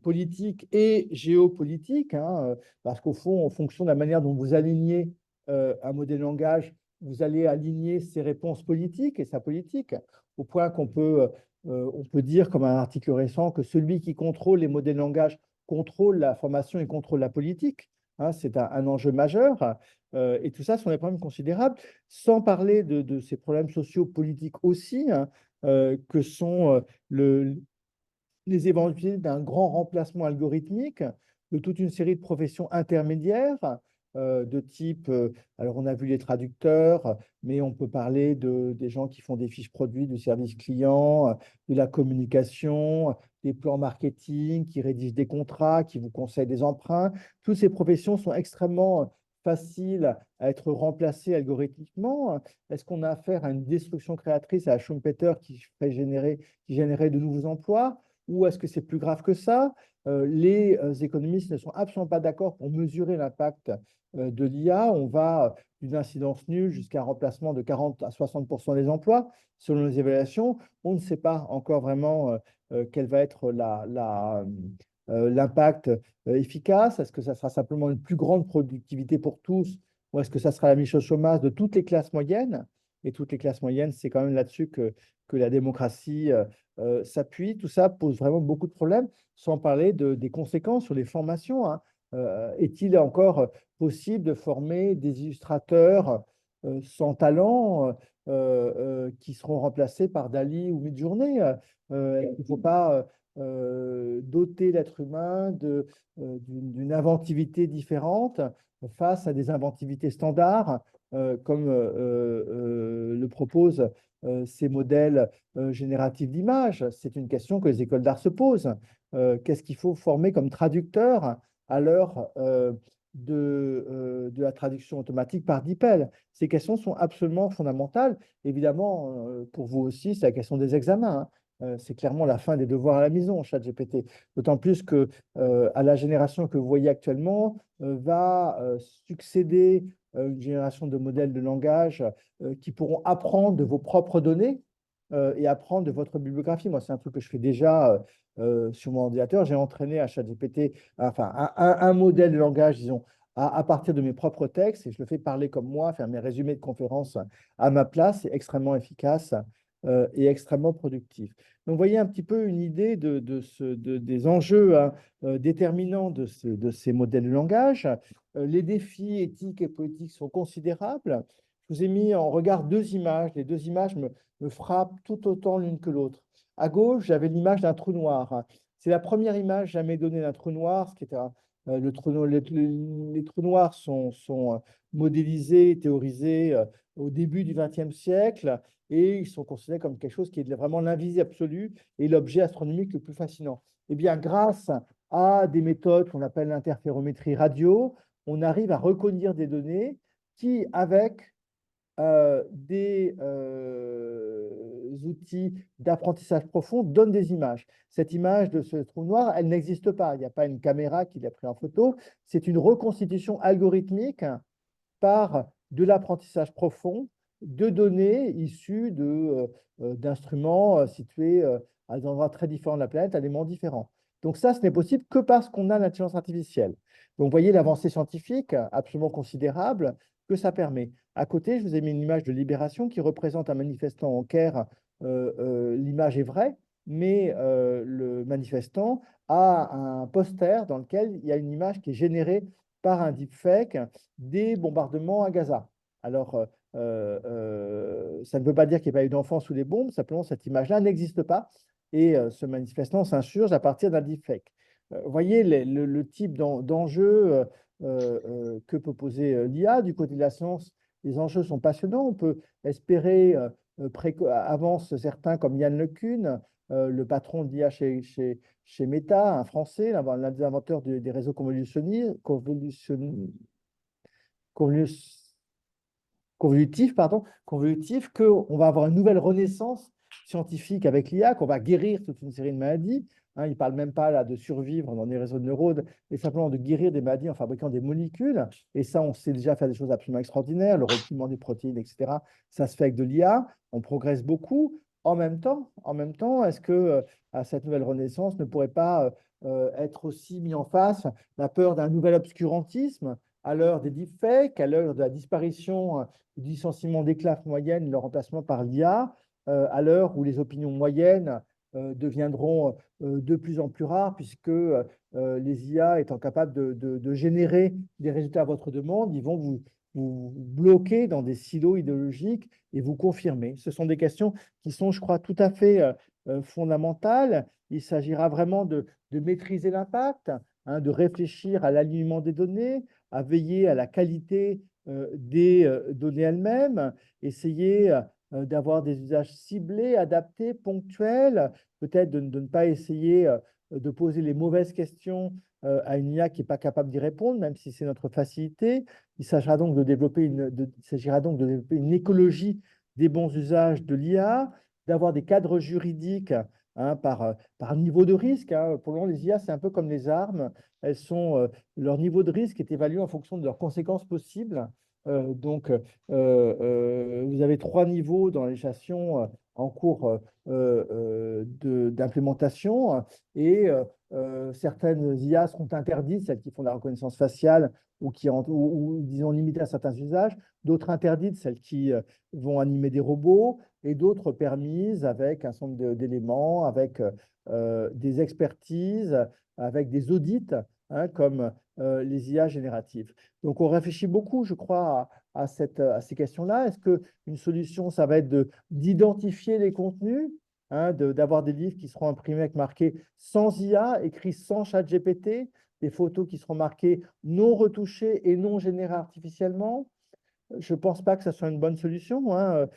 politiques et géopolitiques, hein, parce qu'au fond, en fonction de la manière dont vous alignez un modèle de langage, vous allez aligner ses réponses politiques et sa politique, au point qu'on peut, on peut dire, comme un article récent, que celui qui contrôle les modèles de langage contrôle la formation et contrôle la politique. Hein, c'est un enjeu majeur. Et tout ça sont des problèmes considérables, sans parler de ces problèmes sociaux, politiques aussi, hein, que sont les éventualités d'un grand remplacement algorithmique de toute une série de professions intermédiaires de type, alors on a vu les traducteurs, mais on peut parler des gens qui font des fiches produits, du service client, de la communication, des plans marketing, qui rédigent des contrats, qui vous conseillent des emprunts. Toutes ces professions sont extrêmement faciles à être remplacées algorithmiquement. Est-ce qu'on a affaire à une destruction créatrice, à Schumpeter qui générait de nouveaux emplois? Ou est-ce que c'est plus grave que ça? Les économistes ne sont absolument pas d'accord pour mesurer l'impact de l'IA. On va d'une incidence nulle jusqu'à un remplacement de 40 à 60% des emplois, selon les évaluations. On ne sait pas encore vraiment quel va être l'impact efficace. Est-ce que ça sera simplement une plus grande productivité pour tous, ou est-ce que ça sera la mise au chômage de toutes les classes moyennes? Et toutes les classes moyennes, c'est quand même là-dessus que la démocratie s'appuie. Tout ça pose vraiment beaucoup de problèmes, sans parler des conséquences sur les formations, hein. Est-il encore possible de former des illustrateurs sans talent qui seront remplacés par Dali ou Midjourney? Il ne faut pas doter l'être humain d'une inventivité différente face à des inventivités standards, comme le proposent ces modèles génératifs d'images. C'est une question que les écoles d'art se posent. Qu'est-ce qu'il faut former comme traducteur à l'heure de la traduction automatique par DeepL? Ces questions sont absolument fondamentales. Évidemment, pour vous aussi, c'est la question des examens, hein. c'est clairement la fin des devoirs à la maison, ChatGPT. D'autant plus que à la génération que vous voyez actuellement va succéder une génération de modèles de langage qui pourront apprendre de vos propres données et apprendre de votre bibliographie. Moi, c'est un truc que je fais déjà sur mon ordinateur. J'ai entraîné à ChatGPT, enfin, un modèle de langage, disons, à partir de mes propres textes et je le fais parler comme moi, faire mes résumés de conférences à ma place. C'est extrêmement efficace et extrêmement productif. Donc, vous voyez un petit peu une idée des enjeux hein, déterminants de ces modèles de langage. Les défis éthiques et politiques sont considérables. Je vous ai mis en regard deux images. Les deux images me frappent tout autant l'une que l'autre. À gauche, j'avais l'image d'un trou noir. C'est la première image jamais donnée d'un trou noir, ce qui est les trous noirs sont modélisés, théorisés au début du XXe siècle et ils sont considérés comme quelque chose qui est vraiment l'invisible absolu et l'objet astronomique le plus fascinant. Eh bien, grâce à des méthodes qu'on appelle l'interférométrie radio, on arrive à reconnaître des données qui, avec des outils d'apprentissage profond, donnent des images. Cette image de ce trou noir, elle n'existe pas. Il n'y a pas une caméra qui l'a pris en photo. C'est une reconstitution algorithmique par de l'apprentissage profond de données issues d'instruments situés à des endroits très différents de la planète, à des moments différents. Donc ça, ce n'est possible que parce qu'on a l'intelligence artificielle. Donc vous voyez l'avancée scientifique absolument considérable que ça permet. À côté, je vous ai mis une image de Libération qui représente un manifestant au Caire. L'image est vraie, mais le manifestant a un poster dans lequel il y a une image qui est générée par un deepfake des bombardements à Gaza. Alors, ça ne veut pas dire qu'il n'y a pas eu d'enfants sous les bombes, simplement cette image-là n'existe pas et ce manifestant s'insurge à partir d'un deepfake. Vous voyez le type d'enjeu que peut poser l'IA. Du côté de la science, les enjeux sont passionnants. On peut espérer, avance certains comme Yann LeCun, le patron de l'IA chez Meta, un Français, l'un des inventeurs des réseaux convolutifs, qu'on va avoir une nouvelle renaissance scientifique avec l'IA, qu'on va guérir toute une série de maladies. Hein, il ne parle même pas là de survivre dans des réseaux de neurones, mais simplement de guérir des maladies en fabriquant des molécules. Et ça, on sait déjà faire des choses absolument extraordinaires, le repliement des protéines, etc. Ça se fait avec de l'IA. On progresse beaucoup. En même temps, est-ce que à cette nouvelle renaissance ne pourrait pas être aussi mis en face la peur d'un nouvel obscurantisme à l'heure des deepfakes, à l'heure de la disparition du licenciement des classes moyennes, leur remplacement par l'IA, à l'heure où les opinions moyennes deviendront de plus en plus rares, puisque les IA étant capables de générer des résultats à votre demande, ils vont vous bloquer dans des silos idéologiques et vous confirmer. Ce sont des questions qui sont, je crois, tout à fait fondamentales. Il s'agira vraiment de maîtriser l'impact, hein, de réfléchir à l'alignement des données, à veiller à la qualité des données elles-mêmes, essayer d'avoir des usages ciblés, adaptés, ponctuels, peut-être de ne pas essayer de poser les mauvaises questions à une IA qui n'est pas capable d'y répondre, même si c'est notre facilité. Il s'agira donc de développer une écologie des bons usages de l'IA, d'avoir des cadres juridiques hein, par niveau de risque. Hein. Pour le moment, les IA, c'est un peu comme les armes. Leur niveau de risque est évalué en fonction de leurs conséquences possibles. Vous avez 3 niveaux dans la législation en cours d'implémentation et certaines IA seront interdites, celles qui font de la reconnaissance faciale ou disons limitées à certains usages, d'autres interdites, celles qui vont animer des robots et d'autres permises avec un certain nombre d'éléments, avec des expertises, avec des audits, hein, comme les IA génératives. Donc, on réfléchit beaucoup, je crois, à ces questions-là. Est-ce qu'une solution, ça va être d'identifier les contenus, hein, d'avoir des livres qui seront imprimés avec marqué sans IA, écrits sans ChatGPT, des photos qui seront marquées non retouchées et non générées artificiellement? Je ne pense pas que ce soit une bonne solution. Hein.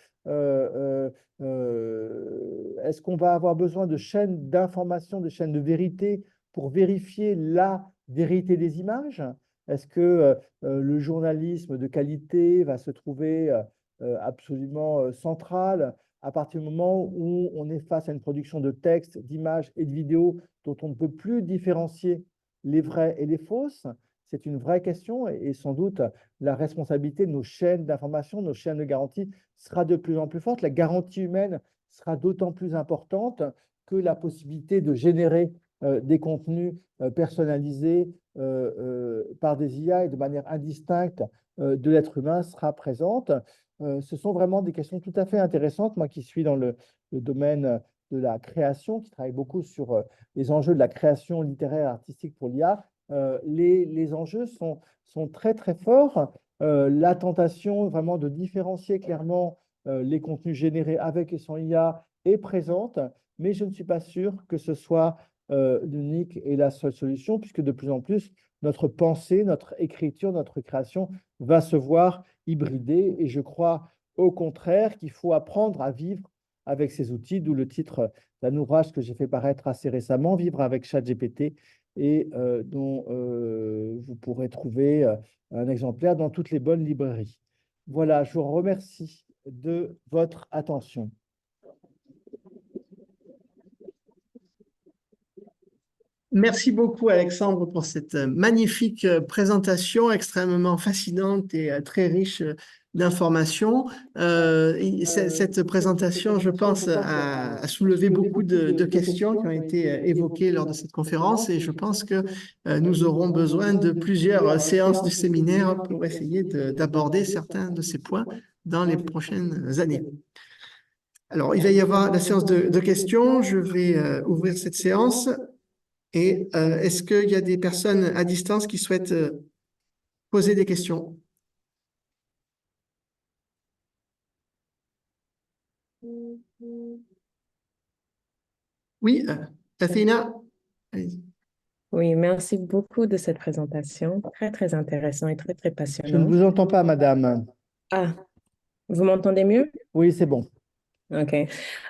Est-ce qu'on va avoir besoin de chaînes d'information, de chaînes de vérité pour vérifier la vérité des images? Est-ce que le journalisme de qualité va se trouver absolument central à partir du moment où on est face à une production de texte, d'images et de vidéos dont on ne peut plus différencier les vraies et les fausses, c'est une vraie question et sans doute la responsabilité de nos chaînes d'information, nos chaînes de garantie sera de plus en plus forte. La garantie humaine sera d'autant plus importante que la possibilité de générer des contenus personnalisés par des IA et de manière indistincte de l'être humain sera présente. Ce sont vraiment des questions tout à fait intéressantes. Moi qui suis dans le domaine de la création, qui travaille beaucoup sur les enjeux de la création littéraire et artistique pour l'IA, les enjeux sont très, très forts. La tentation vraiment de différencier clairement les contenus générés avec et sans IA est présente, mais je ne suis pas sûr que ce soit l'unique et la seule solution, puisque de plus en plus, notre pensée, notre écriture, notre création va se voir hybridée. Et je crois au contraire qu'il faut apprendre à vivre avec ces outils, d'où le titre d'un ouvrage que j'ai fait paraître assez récemment, Vivre avec ChatGPT, et dont vous pourrez trouver un exemplaire dans toutes les bonnes librairies. Voilà, je vous remercie de votre attention. Merci beaucoup, Alexandre, pour cette magnifique présentation extrêmement fascinante et très riche d'informations. Cette présentation, je pense, a soulevé beaucoup de questions qui ont été évoquées lors de cette conférence et je pense que nous aurons besoin de plusieurs séances du séminaire pour essayer d'aborder certains de ces points dans les prochaines années. Alors, il va y avoir la séance de questions. Je vais ouvrir cette séance. Et est-ce qu'il y a des personnes à distance qui souhaitent poser des questions? Oui, Athena, allez-y. Oui, merci beaucoup de cette présentation. Très, très intéressant et très, très Je ne passionnant. vous entends pas, madame. Ah, vous m'entendez mieux? Oui, c'est bon. OK.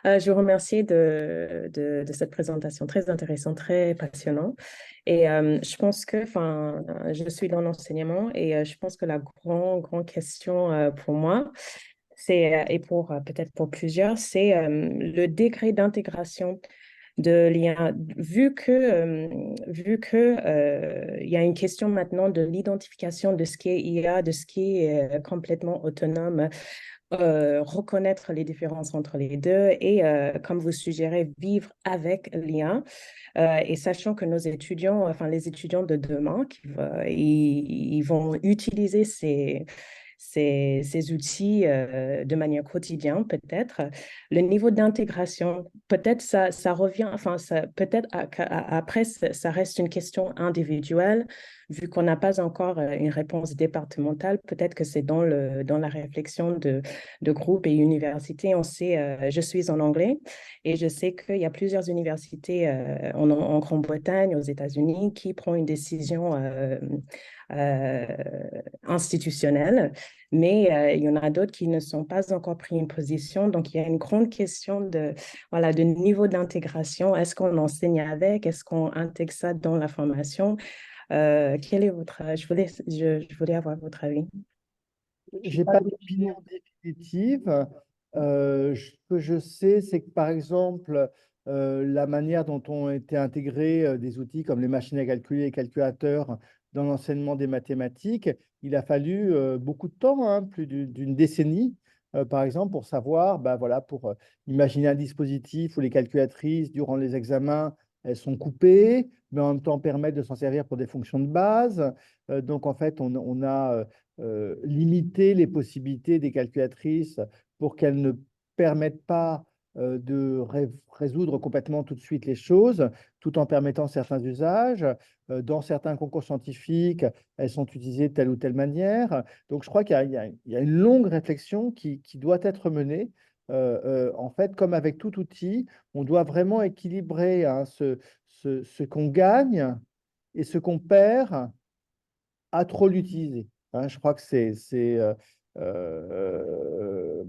Je vous remercie de cette présentation très intéressante, très passionnante. Et je pense que, enfin, je suis dans l'enseignement et je pense que la grande question pour moi, c'est, et pour peut-être pour plusieurs, c'est le degré d'intégration de l'IA, vu que il y a une question maintenant de l'identification de ce qui est IA, de ce qui est complètement autonome, reconnaître les différences entre les deux et, comme vous suggérez, vivre avec l'IA. Et sachant que nos étudiants, enfin les étudiants de demain, ils vont utiliser ces outils de manière quotidienne, peut-être. Le niveau d'intégration, peut-être ça revient, enfin, peut-être après, ça reste une question individuelle, vu qu'on n'a pas encore une réponse départementale. Peut-être que c'est dans la réflexion de groupe et université. On sait, je suis en anglais et je sais qu'il y a plusieurs universités en Grande-Bretagne, aux États-Unis, qui prennent une décision institutionnelle, mais il y en a d'autres qui ne sont pas encore pris une position. Donc, il y a une grande question voilà, de niveau d'intégration. Est-ce qu'on enseigne avec? Est-ce qu'on intègre ça dans la formation? Quel est je voulais avoir votre avis. Je n'ai pas d'opinion définitive. Ce que je sais, c'est que par exemple, la manière dont ont été intégrés des outils comme les machines à calculer, les calculateurs dans l'enseignement des mathématiques, il a fallu beaucoup de temps, hein, plus d'une décennie, par exemple, pour savoir, bah, voilà, pour imaginer un dispositif où les calculatrices, durant les examens, elles sont coupées, mais en même temps permettent de s'en servir pour des fonctions de base. Donc, en fait, on a limiter les possibilités des calculatrices pour qu'elles ne permettent pas de résoudre complètement tout de suite les choses, tout en permettant certains usages. Dans certains concours scientifiques, elles sont utilisées de telle ou telle manière. Donc, je crois qu'il y a une longue réflexion qui doit être menée. En fait, comme avec tout outil, on doit vraiment équilibrer, hein, ce qu'on gagne et ce qu'on perd à trop l'utiliser. Hein, je crois que euh, euh,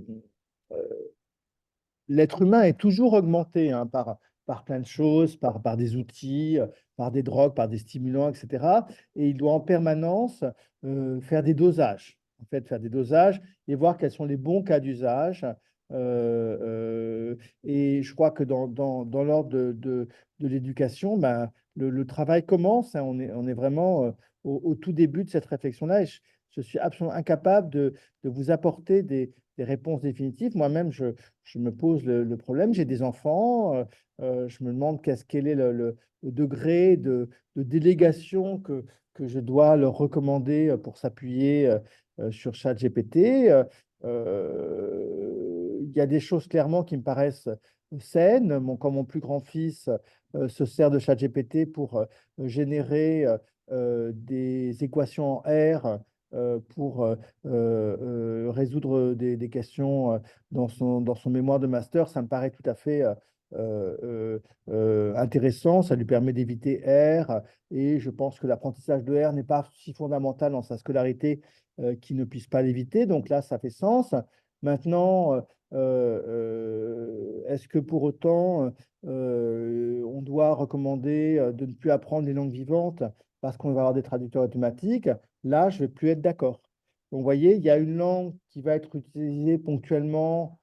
l'être humain est toujours augmenté, hein, par plein de choses, par des outils, par des drogues, par des stimulants, etc. Et il doit en permanence faire des dosages. En fait, faire des dosages et voir quels sont les bons cas d'usage Et je crois que dans l'ordre de l'éducation, ben, le travail commence, hein. On est vraiment au tout début de cette réflexion-là. Et je suis absolument incapable de vous apporter des réponses définitives. Moi-même, je me pose le problème. J'ai des enfants. Je me demande quel est le degré de délégation que je dois leur recommander pour s'appuyer sur ChatGPT. Il y a des choses clairement qui me paraissent saines. Quand mon plus grand fils se sert de ChatGPT pour générer des équations en R pour résoudre des questions dans son mémoire de master, ça me paraît tout à fait intéressant. Ça lui permet d'éviter R et je pense que l'apprentissage de R n'est pas si fondamental dans sa scolarité qu'il ne puisse pas l'éviter. Donc là, ça fait sens. Maintenant, est-ce que pour autant, on doit recommander de ne plus apprendre les langues vivantes parce qu'on va avoir des traducteurs automatiques? Là, je ne vais plus être d'accord. Donc, vous voyez, il y a une langue qui va être utilisée ponctuellement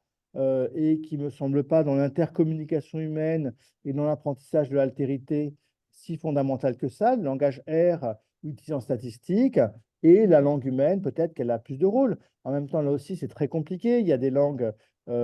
et qui ne me semble pas dans l'intercommunication humaine et dans l'apprentissage de l'altérité si fondamentale que ça, le langage R utilisé en statistique, et la langue humaine, peut-être qu'elle a plus de rôle. En même temps, là aussi, c'est très compliqué. Il y a des langues dont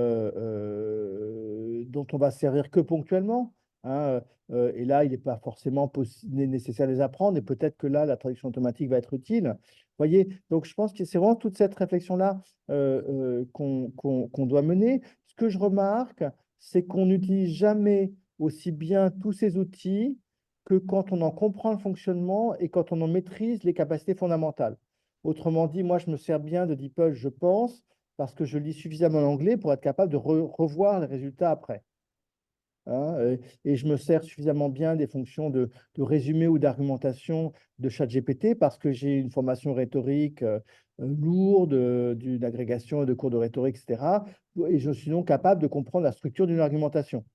on va se servir que ponctuellement, hein, et là, il n'est pas forcément nécessaire de les apprendre. Et peut-être que là, la traduction automatique va être utile. Vous voyez, donc je pense que c'est vraiment toute cette réflexion-là qu'on doit mener. Ce que je remarque, c'est qu'on n'utilise jamais aussi bien tous ces outils que quand on en comprend le fonctionnement et quand on en maîtrise les capacités fondamentales. Autrement dit, moi, je me sers bien de DeepL, je pense, parce que je lis suffisamment l'anglais pour être capable de revoir les résultats après. Hein, et je me sers suffisamment bien des fonctions de résumé ou d'argumentation de ChatGPT parce que j'ai une formation rhétorique lourde, d'une agrégation de cours de rhétorique, etc. Et je suis donc capable de comprendre la structure d'une argumentation.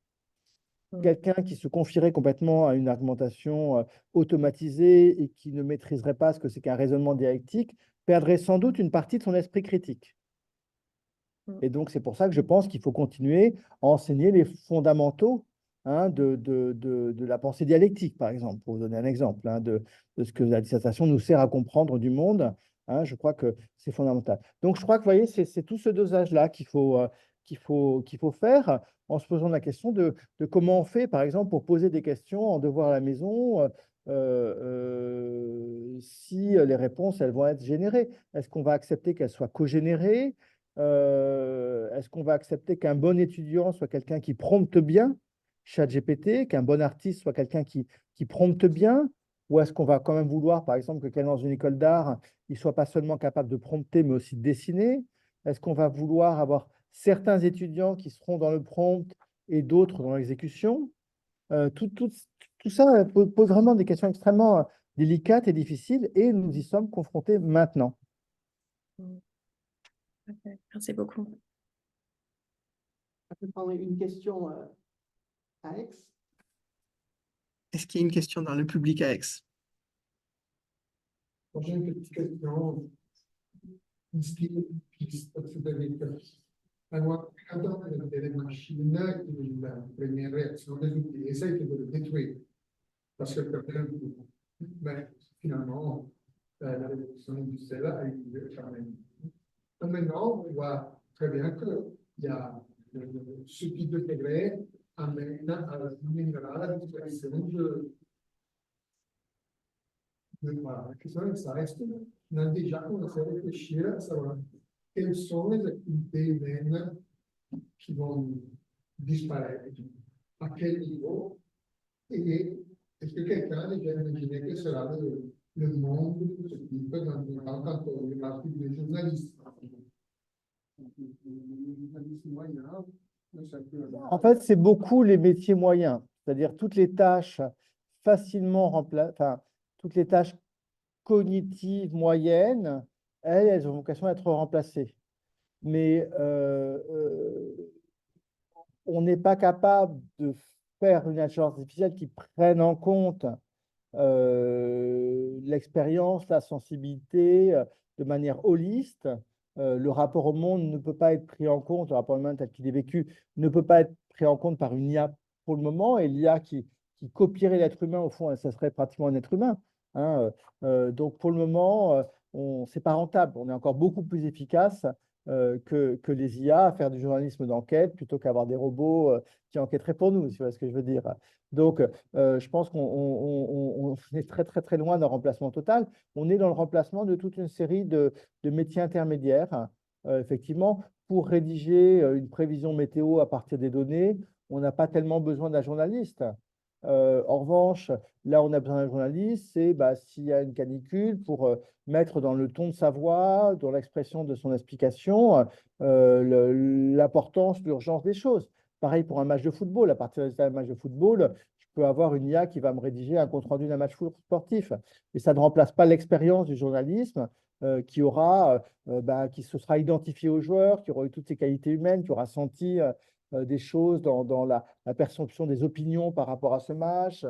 Quelqu'un qui se confierait complètement à une argumentation automatisée et qui ne maîtriserait pas ce que c'est qu'un raisonnement dialectique perdrait sans doute une partie de son esprit critique. Et donc, c'est pour ça que je pense qu'il faut continuer à enseigner les fondamentaux, hein, de la pensée dialectique, par exemple, pour vous donner un exemple, hein, de ce que la dissertation nous sert à comprendre du monde. Hein, je crois que c'est fondamental. Donc, je crois que, vous voyez, c'est tout ce dosage-là qu'il faut faire en se posant la question de comment on fait, par exemple, pour poser des questions en devoir à la maison, si les réponses, elles vont être générées. Est-ce qu'on va accepter qu'elles soient co-générées? Est-ce qu'on va accepter qu'un bon étudiant soit quelqu'un qui prompte bien, ChatGPT, qu'un bon artiste soit quelqu'un qui prompte bien? Ou est-ce qu'on va quand même vouloir, par exemple, que quelqu'un dans une école d'art, il ne soit pas seulement capable de prompter, mais aussi de dessiner? Est-ce qu'on va vouloir avoir certains étudiants qui seront dans le prompt et d'autres dans l'exécution? Tout ça pose vraiment des questions extrêmement délicates et difficiles, et nous y sommes confrontés maintenant. Merci beaucoup. On peut prendre une question à Aix. Est-ce qu'il y a une question dans le public à Aix? J'ai une petite question. Allora, quando delle macchine, la première réaction des outils, essaye de le détruire. Parce que ben, finalement, la révolution industrielle a eu lieu quand même. Maintenant, on voit très bien qu'il y a ce type de degré amènera la disparition voilà. La question est ça. Est-ce qu'on a déjà commencé à réfléchir à savoir quelles sont les activités humaines qui vont disparaître, à quel niveau, et est-ce que quelqu'un a déjà imaginé que sera le monde de ce type quand on parle des journalistes? En fait, c'est beaucoup les métiers moyens, c'est-à-dire toutes les tâches facilement remplaçables, toutes les tâches cognitives moyennes, elles ont vocation à être remplacées. Mais on n'est pas capable de faire une intelligence artificielle qui prenne en compte l'expérience, la sensibilité de manière holiste le rapport au monde ne peut pas être pris en compte, le rapport humain tel qu'il est vécu, ne peut pas être pris en compte par une IA pour le moment, et l'IA qui copierait l'être humain, au fond, ça serait pratiquement un être humain, hein. Donc, pour le moment, c'est pas rentable. On est encore beaucoup plus efficace que les IA à faire du journalisme d'enquête plutôt qu'avoir des robots qui enquêteraient pour nous, si tu vois ce que je veux dire. Donc, je pense qu'on est très, très, très loin d'un remplacement total. On est dans le remplacement de toute une série de métiers intermédiaires. Effectivement, pour rédiger une prévision météo à partir des données, on n'a pas tellement besoin d'un journaliste. En revanche, là, on a besoin d'un journaliste, c'est s'il y a une canicule, pour mettre dans le ton de sa voix, dans l'expression de son explication, l'importance, l'urgence des choses. Pareil pour un match de football. À partir d'un match de football, je peux avoir une IA qui va me rédiger un compte-rendu d'un match sportif. Et ça ne remplace pas l'expérience du journalisme qui se sera identifié aux joueurs, qui aura eu toutes ses qualités humaines, qui aura senti des choses dans la perception des opinions par rapport à ce match,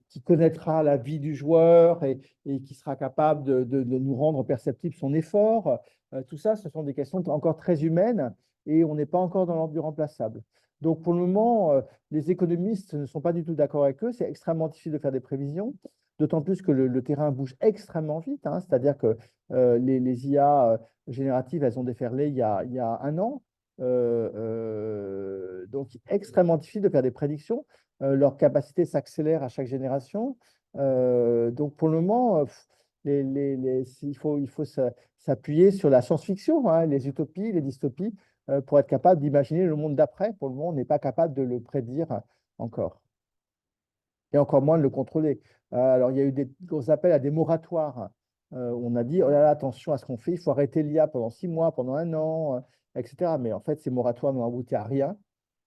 qui connaîtra la vie du joueur et qui sera capable de nous rendre perceptible son effort. Tout ça, ce sont des questions encore très humaines et on n'est pas encore dans l'ordre du remplaçable. Donc, pour le moment, les économistes ne sont pas du tout d'accord avec eux. C'est extrêmement difficile de faire des prévisions, d'autant plus que le terrain bouge extrêmement vite, hein. C'est-à-dire que les IA génératives, elles ont déferlé il y a un an. Donc, extrêmement difficile de faire des prédictions. Leur capacité s'accélère à chaque génération. Donc, pour le moment, il faut s'appuyer sur la science-fiction, hein, les utopies, les dystopies, pour être capable d'imaginer le monde d'après. Pour le moment, on n'est pas capable de le prédire encore. Et encore moins de le contrôler. Alors, il y a eu des gros appels à des moratoires. On a dit, oh là là, attention à ce qu'on fait, il faut arrêter l'IA pendant 6 mois, pendant un an, etc. Mais en fait, ces moratoires n'ont abouti à rien.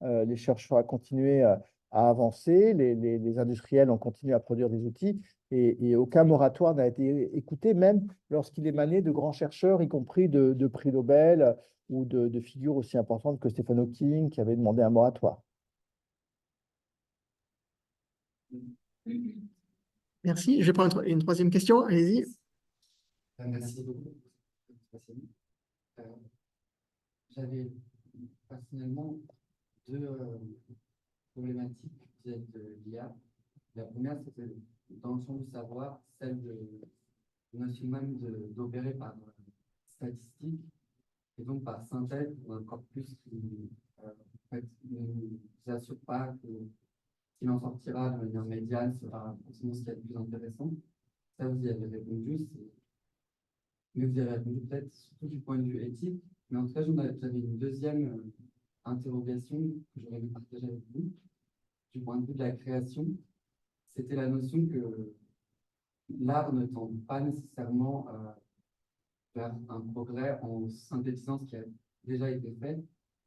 Les chercheurs ont continué à avancer, les industriels ont continué à produire des outils, et aucun moratoire n'a été écouté, même lorsqu'il émanait de grands chercheurs, y compris de prix Nobel ou de figures aussi importantes que Stephen Hawking, qui avait demandé un moratoire. Merci. Je vais prendre une troisième question. Allez-y. Merci beaucoup. J'avais personnellement deux problématiques vis-à-vis de l'IA. La première, c'était dans le champ du savoir, celle de notion même d'opérer par statistique et donc par synthèse ou un corpus qui en fait, ne nous assure pas que qu'il en sortira de manière médiane sera forcément ce qui est le plus intéressant. Ça, vous y avez répondu, mais vous y avez répondu peut-être surtout du point de vue éthique. Mais en tout cas, j'avais une deuxième interrogation que j'aurais aimé partager avec vous, du point de vue de la création. C'était la notion que l'art ne tend pas nécessairement vers un progrès en synthétisant ce qui a déjà été fait,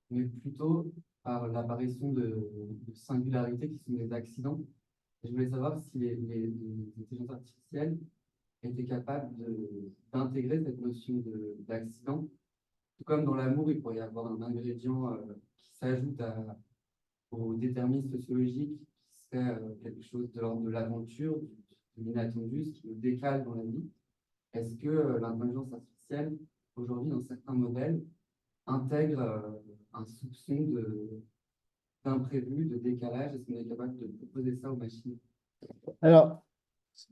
mais plutôt par l'apparition de singularités qui sont des accidents. Et je voulais savoir si les intelligences artificielles étaient capables d'intégrer cette notion d'accident. Tout comme dans l'amour, il pourrait y avoir un ingrédient qui s'ajoute au déterminisme sociologique, qui serait quelque chose de l'ordre de l'aventure, de l'inattendu, ce qui nous décale dans la vie. Est-ce que l'intelligence artificielle, aujourd'hui, dans certains modèles, intègre un soupçon d'imprévu, de décalage? Est-ce qu'on est capable de proposer ça aux machines? Alors,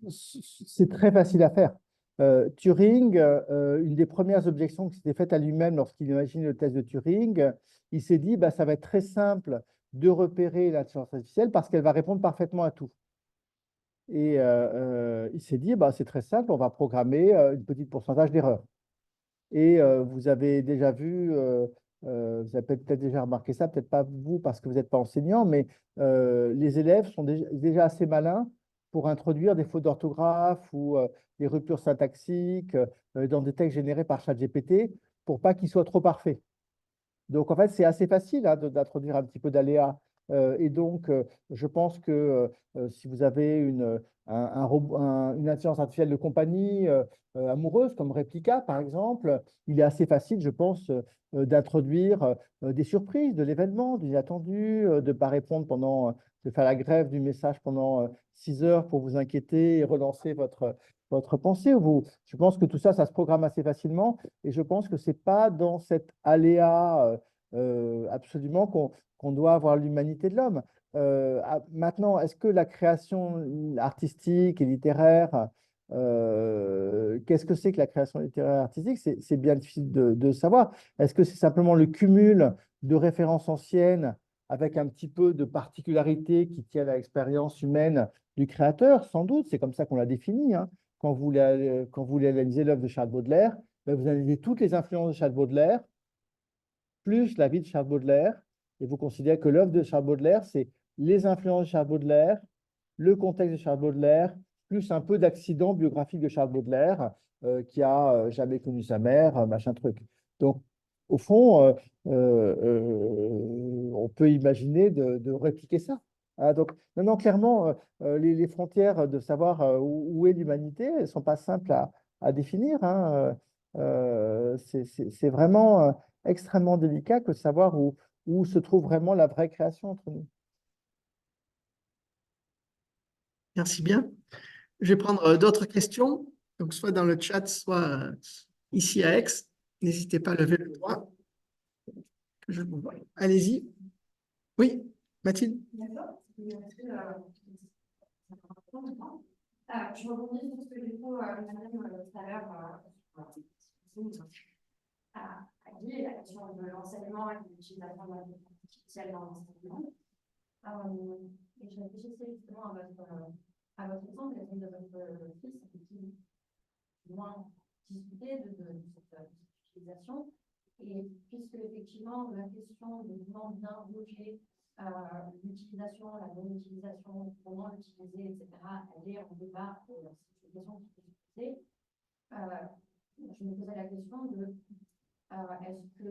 c'est très facile à faire. Turing, une des premières objections qui s'était faite à lui-même lorsqu'il imaginait le test de Turing, il s'est dit ça va être très simple de repérer l'intelligence artificielle parce qu'elle va répondre parfaitement à tout. Et il s'est dit c'est très simple, on va programmer une petite pourcentage d'erreurs. Et vous avez déjà vu, vous avez peut-être déjà remarqué ça, peut-être pas vous parce que vous n'êtes pas enseignant, mais les élèves sont déjà assez malins pour introduire des fautes d'orthographe ou des ruptures syntaxiques dans des textes générés par ChatGPT pour pas qu'ils soient trop parfaits. Donc, en fait, c'est assez facile d'introduire un petit peu d'aléa. Et donc, je pense que si vous avez une intelligence artificielle de compagnie amoureuse, comme Replica, par exemple, il est assez facile, je pense, d'introduire des surprises de l'événement, du inattendu, de ne pas répondre de faire la grève du message pendant 6 heures pour vous inquiéter et relancer votre votre pensée. Je pense que tout ça, ça se programme assez facilement et je pense que ce n'est pas dans cet aléa absolument qu'on doit avoir l'humanité de l'homme. Maintenant, est-ce que la création artistique et littéraire, qu'est-ce que c'est que la création littéraire et artistique? C'est bien difficile de savoir. Est-ce que c'est simplement le cumul de références anciennes avec un petit peu de particularité qui tiennent à l'expérience humaine du créateur? Sans doute, c'est comme ça qu'on l'a défini, hein. Quand vous analysez l'œuvre de Charles Baudelaire, ben, vous analysez toutes les influences de Charles Baudelaire, plus la vie de Charles Baudelaire, et vous considérez que l'œuvre de Charles Baudelaire, c'est les influences de Charles Baudelaire, le contexte de Charles Baudelaire, plus un peu d'accident biographique de Charles Baudelaire, qui a jamais connu sa mère, machin truc. Donc, au fond, on peut imaginer de répliquer ça. Ah, donc, non, clairement, les frontières de savoir où est l'humanité, elles ne sont pas simples à définir, hein. C'est vraiment extrêmement délicat que de savoir où se trouve vraiment la vraie création entre nous. Merci bien. Je vais prendre d'autres questions, donc soit dans le chat, soit ici à Aix. N'hésitez pas à lever le doigt. Je vous vois. Allez-y. Oui, Mathilde. D'accord. Je rebondis sur ce que du coup, madame tout à l'heure a dit, la question de l'enseignement et de l'utilisation de l'intelligence artificielle dans l'enseignement. Et je réfléchissais justement à votre exemple, l'exemple de votre fils, qui moins discuté de cette utilisation. Et puisque effectivement, la question de comment bien loger l'utilisation, la bonne utilisation, comment l'utiliser, etc., elle est en débat, c'est une question qui peut se poser. Je me posais la question de est-ce que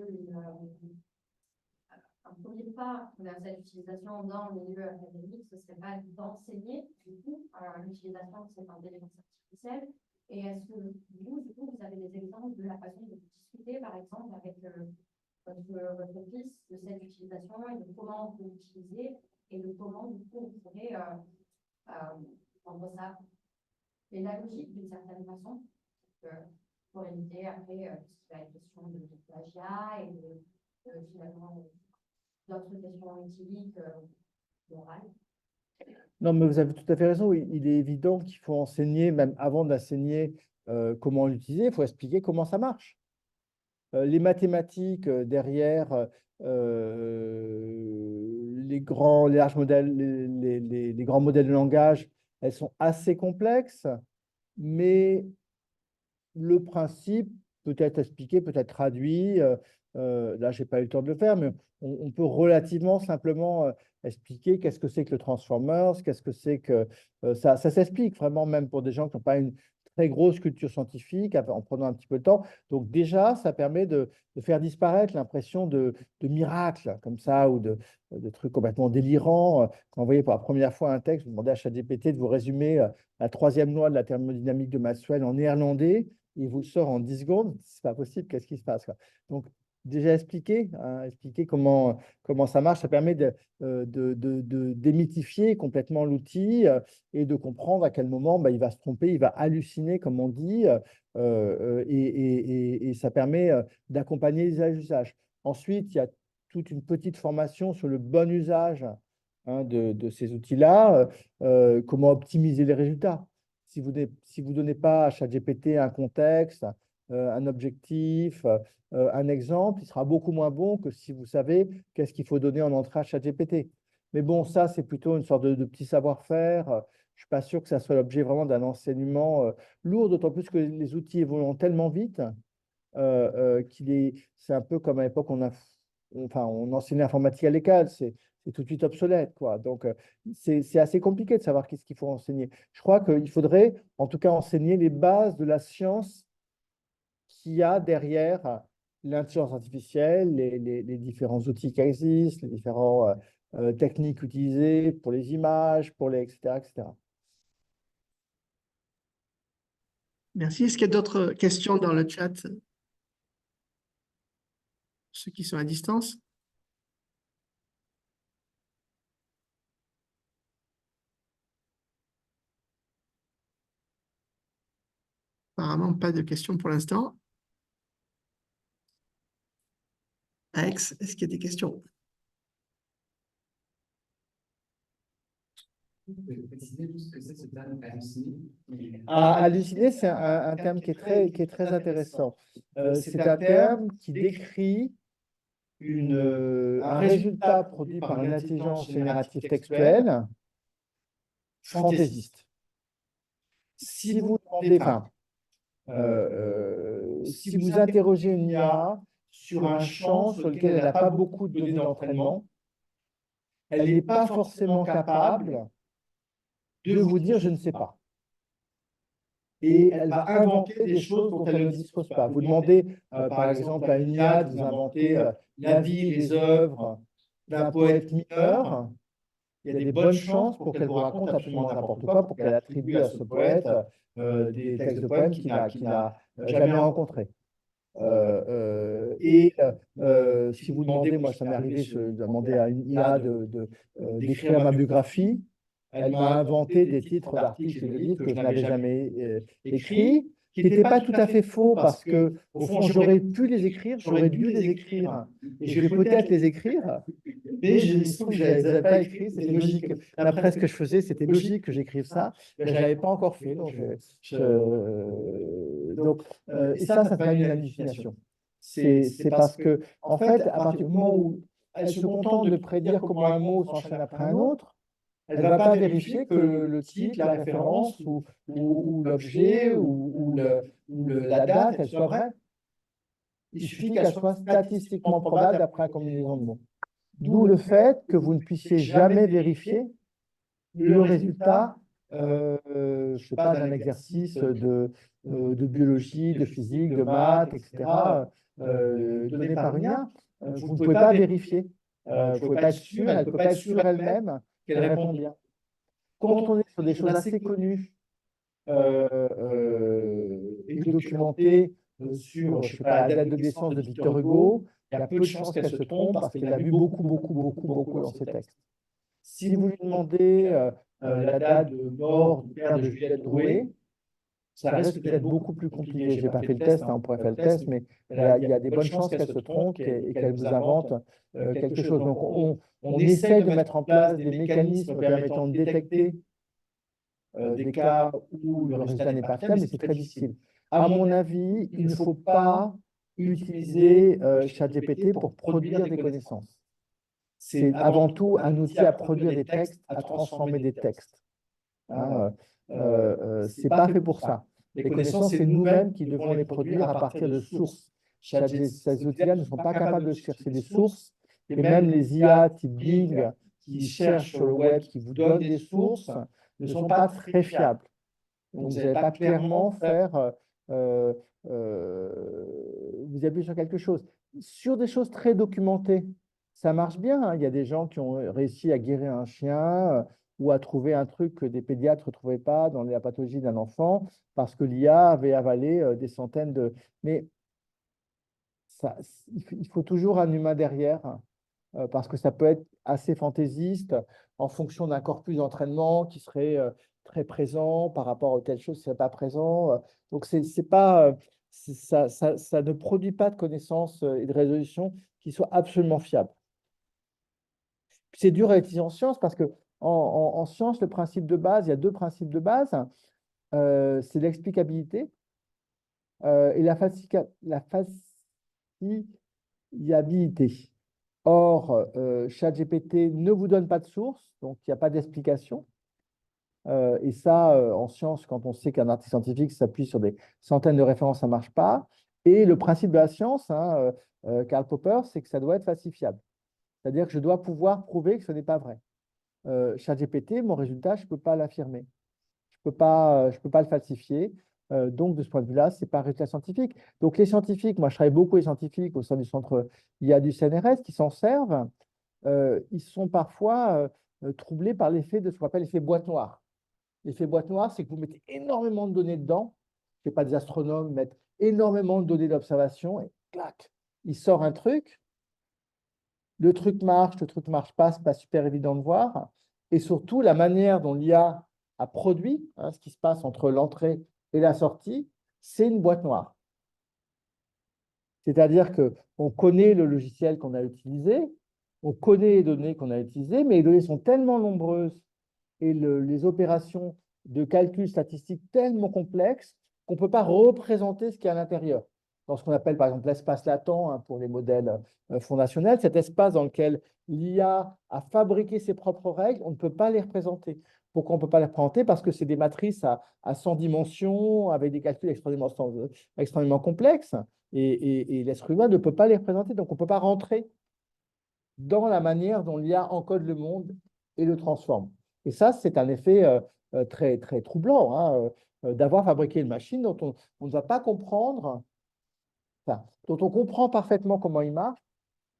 un premier pas vers cette utilisation dans le milieu académique, ce serait pas d'enseigner du coup l'utilisation de cette intelligence artificielle. Et est-ce que vous, du coup, vous avez des exemples de la façon de discuter, par exemple, avec votre fils de cette utilisation et de comment vous l'utilisez et de comment, du coup, vous pourrez rendre ça pédagogique d'une certaine façon pour éviter après ce qui va être question de plagiat et finalement d'autres questions éthiques, morales. Non, mais vous avez tout à fait raison. Il est évident qu'il faut enseigner, même avant d'enseigner comment l'utiliser, il faut expliquer comment ça marche. Les mathématiques derrière les larges modèles, les grands modèles de langage, elles sont assez complexes, mais le principe peut être expliqué, peut être traduit. Là, je n'ai pas eu le temps de le faire, mais on peut relativement simplement expliquer qu'est-ce que c'est que le Transformers, qu'est-ce que c'est que ça s'explique vraiment, même pour des gens qui n'ont pas une très grosse culture scientifique, en prenant un petit peu de temps. Donc déjà, ça permet de faire disparaître l'impression de miracle comme ça, ou de trucs complètement délirants. Quand vous voyez pour la première fois un texte, vous demandez à ChatGPT de vous résumer la troisième loi de la thermodynamique de Maxwell en néerlandais, il vous le sort en 10 secondes, c'est pas possible, qu'est-ce qui se passe, quoi. Donc, déjà expliquer, hein, expliquer comment ça marche, ça permet de démythifier complètement l'outil et de comprendre à quel moment il va se tromper, il va halluciner, comme on dit, et ça permet d'accompagner les usages. Ensuite, il y a toute une petite formation sur le bon usage de ces outils-là, comment optimiser les résultats. Si vous ne donnez pas à ChatGPT un contexte, un objectif, un exemple, il sera beaucoup moins bon que si vous savez qu'est-ce qu'il faut donner en entrée à ChatGPT. Mais bon, ça, c'est plutôt une sorte de petit savoir-faire. Je ne suis pas sûr que ça soit l'objet vraiment d'un enseignement lourd, d'autant plus que les outils évoluent tellement vite c'est un peu comme à l'époque, on enseignait l'informatique à l'école, c'est tout de suite obsolète, quoi. Donc, c'est assez compliqué de savoir qu'est-ce qu'il faut enseigner. Je crois qu'il faudrait, en tout cas, enseigner les bases de la science qu'il y a derrière l'intelligence artificielle, les différents outils qui existent, les différentes techniques utilisées pour les images, etc., etc. Merci. Est-ce qu'il y a d'autres questions dans le chat? Ceux qui sont à distance? apparemment pas de questions pour l'instant. Alex, est-ce qu'il y a des questions? Vous pouvez préciser juste ce que c'est ce terme halluciné? Halluciner, c'est un terme qui est très intéressant. C'est un terme qui décrit un résultat produit par une intelligence générative textuelle fantaisiste. Si vous demandez, si vous interrogez une IA sur un champ sur lequel elle n'a pas beaucoup de données d'entraînement, elle n'est pas forcément capable de vous dire je ne sais pas. Et elle va inventer des choses dont elle ne dispose pas. Vous demandez, par exemple, à une IA de vous inventer la vie, les œuvres d'un poète mineur, il y a des bonnes chances pour qu'elle vous raconte absolument n'importe quoi, pour qu'elle attribue à ce poète des textes de poèmes qu'il n'a jamais rencontrés. Si vous demandez, moi ça m'est arrivé de demander à une IA d'écrire ma biographie, elle m'a inventé des titres d'articles et de livres que je n'avais jamais écrits, qui n'étaient pas tout à fait faux parce que, au fond, j'aurais pu les écrire, j'aurais dû les écrire, et je vais peut-être les écrire, mais il se trouve que je ne les avais pas écrits, c'était logique. D'après ce que je faisais, c'était logique que j'écrive ça, mais je ne l'avais pas encore fait. Et ça s'appelle une hallucination. C'est parce que, en fait, à partir du moment où elle se contente de prédire comment un mot s'enchaîne après un autre, elle ne va pas vérifier que le titre, la référence ou l'objet ou la date, elle soit vraie. Il suffit qu'elle soit statistiquement probable d'après la combinaison de mots. D'où le fait que vous ne puissiez jamais vérifier le résultat, je ne sais pas, d'un exercice de biologie, de physique, de maths, etc., donné par une IA. Vous ne pouvez pas vérifier. Vous ne pouvez pas être sûr, elle ne peut pas être sûre elle-même qu'elle répond bien. Quand on est sur des choses assez connues et documentées sur, je sais pas, la date de naissance de Victor Hugo, il y a peu de chances qu'elle se trompe parce qu'elle a vu beaucoup dans ses textes. Si vous lui demandez la date de mort du père de Juliette Drouet, ça reste peut-être beaucoup plus compliqué. Je n'ai pas fait le test, on pourrait faire le test, mais il y a des bonnes chances qu'elle se trompe et qu'elle vous invente quelque chose. Donc, on essaie de mettre en place des mécanismes permettant de détecter des cas où le résultat n'est pas fiable, mais c'est très difficile. À mon avis, il ne faut pas utiliser ChatGPT pour produire des connaissances. C'est avant tout un outil à produire des textes, à transformer des textes. C'est pas fait pour ça. Les connaissances, c'est nous-mêmes qui devons les produire à partir de sources. Ces outils-là ne sont pas capables de chercher des sources, et même les IA type Bing qui cherchent sur le web, qui vous donnent des sources, ne sont pas très fiables. Donc, vous n'allez pas clairement faire, vous appuyez sur quelque chose. Sur des choses très documentées, ça marche bien, hein. Il y a des gens qui ont réussi à guérir un chien ou à trouver un truc que des pédiatres ne trouvaient pas dans la pathologie d'un enfant parce que l'IA avait avalé des centaines de… Mais ça, il faut toujours un humain derrière parce que ça peut être assez fantaisiste en fonction d'un corpus d'entraînement qui serait très présent par rapport à telle chose qui ne serait pas présent. Donc, ça ne produit pas de connaissances et de résolution qui soient absolument fiables. C'est dur à utiliser en sciences parce que en sciences, le principe de base, il y a deux principes de base, c'est l'explicabilité et la faciabilité. Or, ChatGPT ne vous donne pas de source, donc il n'y a pas d'explication. Et ça, en sciences, quand on sait qu'un article scientifique s'appuie sur des centaines de références, ça ne marche pas. Et le principe de la science, hein, Karl Popper, c'est que ça doit être falsifiable. C'est-à-dire que je dois pouvoir prouver que ce n'est pas vrai. ChatGPT, mon résultat, je ne peux pas l'affirmer. Je ne peux pas le falsifier. Donc, de ce point de vue-là, ce n'est pas un résultat scientifique. Donc, les scientifiques, moi, je travaille beaucoup avec les scientifiques au sein du centre IA du CNRS qui s'en servent. Ils sont parfois troublés par l'effet de ce qu'on appelle l'effet boîte noire. L'effet boîte noire, c'est que vous mettez énormément de données dedans. Je ne sais pas, des astronomes mettent énormément de données d'observation et clac, il sort un truc. Le truc marche pas, ce n'est pas super évident de voir. Et surtout, la manière dont l'IA a produit, hein, ce qui se passe entre l'entrée et la sortie, c'est une boîte noire. C'est-à-dire qu'on connaît le logiciel qu'on a utilisé, on connaît les données qu'on a utilisées, mais les données sont tellement nombreuses et les opérations de calcul statistique tellement complexes qu'on ne peut pas représenter ce qu'il y a à l'intérieur. Dans ce qu'on appelle par exemple l'espace latent, hein, pour les modèles fondationnels, cet espace dans lequel l'IA a fabriqué ses propres règles, on ne peut pas les représenter. Pourquoi on ne peut pas les représenter? Parce que c'est des matrices à 100 dimensions, avec des calculs extrêmement complexes, et l'être humain ne peut pas les représenter. Donc on ne peut pas rentrer dans la manière dont l'IA encode le monde et le transforme. Et ça, c'est un effet très, très troublant, hein, d'avoir fabriqué une machine dont on ne va pas comprendre, enfin, dont on comprend parfaitement comment il marche,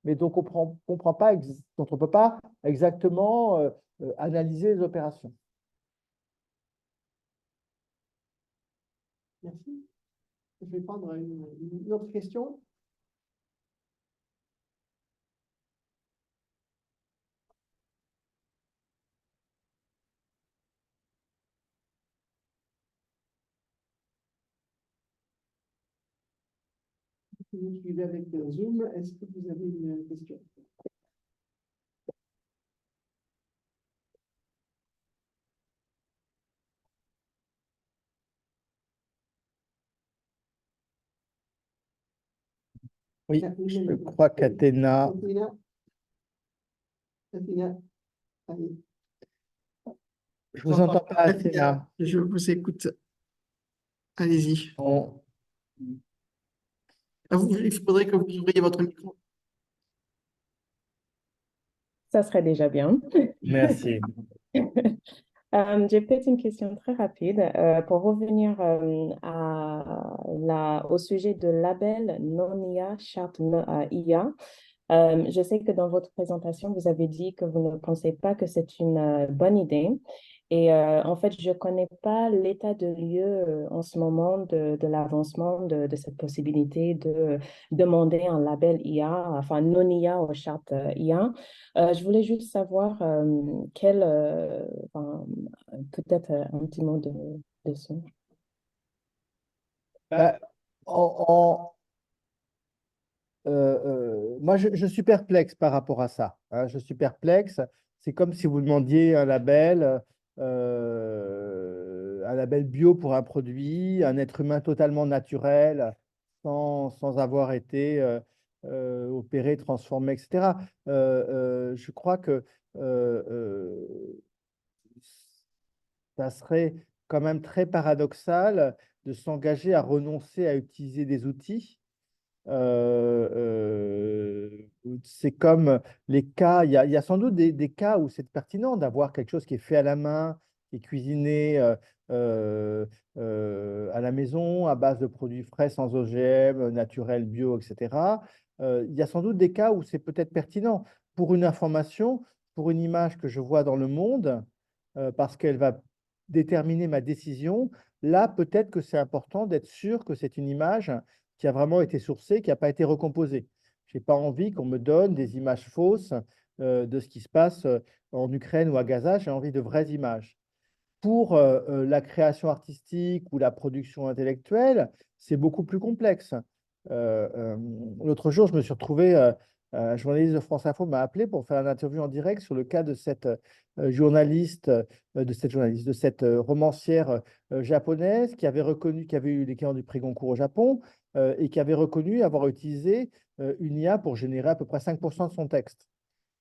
mais dont comprend pas dont on ne peut pas exactement analyser les opérations. Merci. Je vais prendre une autre question. Si vous suivez avec Zoom, est-ce que vous avez une question? Oui, je crois qu'Athéna. Athéna, allez. Je vous entends pas, Athéna. Je vous écoute. Allez-y. Il faudrait que vous ouvriez votre micro. Ça serait déjà bien. Merci. J'ai peut-être une question très rapide pour revenir au sujet de label non-IA, charte IA. Je sais que dans votre présentation, vous avez dit que vous ne pensez pas que c'est une bonne idée. Et en fait, je ne connais pas l'état de lieu en ce moment de l'avancement de cette possibilité de demander un label IA, enfin non-IA aux chartes IA. Je voulais juste savoir enfin, peut-être un petit mot de ça. Bah, moi, je suis perplexe par rapport à ça, hein. Je suis perplexe. C'est comme si vous demandiez un label bio pour un produit, un être humain totalement naturel, sans avoir été opéré, transformé, etc. Je crois que ça serait quand même très paradoxal de s'engager à renoncer à utiliser des outils. C'est comme les cas, il y a sans doute des cas où c'est pertinent d'avoir quelque chose qui est fait à la main, qui est cuisiné à la maison, à base de produits frais, sans OGM, naturels, bio, etc. Il y a sans doute des cas où c'est peut-être pertinent pour une information, pour une image que je vois dans le monde, parce qu'elle va déterminer ma décision. Là, peut-être que c'est important d'être sûr que c'est une image qui a vraiment été sourcée, qui n'a pas été recomposée. Je n'ai pas envie qu'on me donne des images fausses de ce qui se passe en Ukraine ou à Gaza. J'ai envie de vraies images. Pour la création artistique ou la production intellectuelle, c'est beaucoup plus complexe. L'autre jour, je me suis retrouvé, un journaliste de France Info m'a appelé pour faire une interview en direct sur le cas de cette de cette romancière japonaise qui avait reconnu, qui avait eu l'équivalent du prix Goncourt au Japon, et qui avait reconnu avoir utilisé une IA pour générer à peu près 5% de son texte.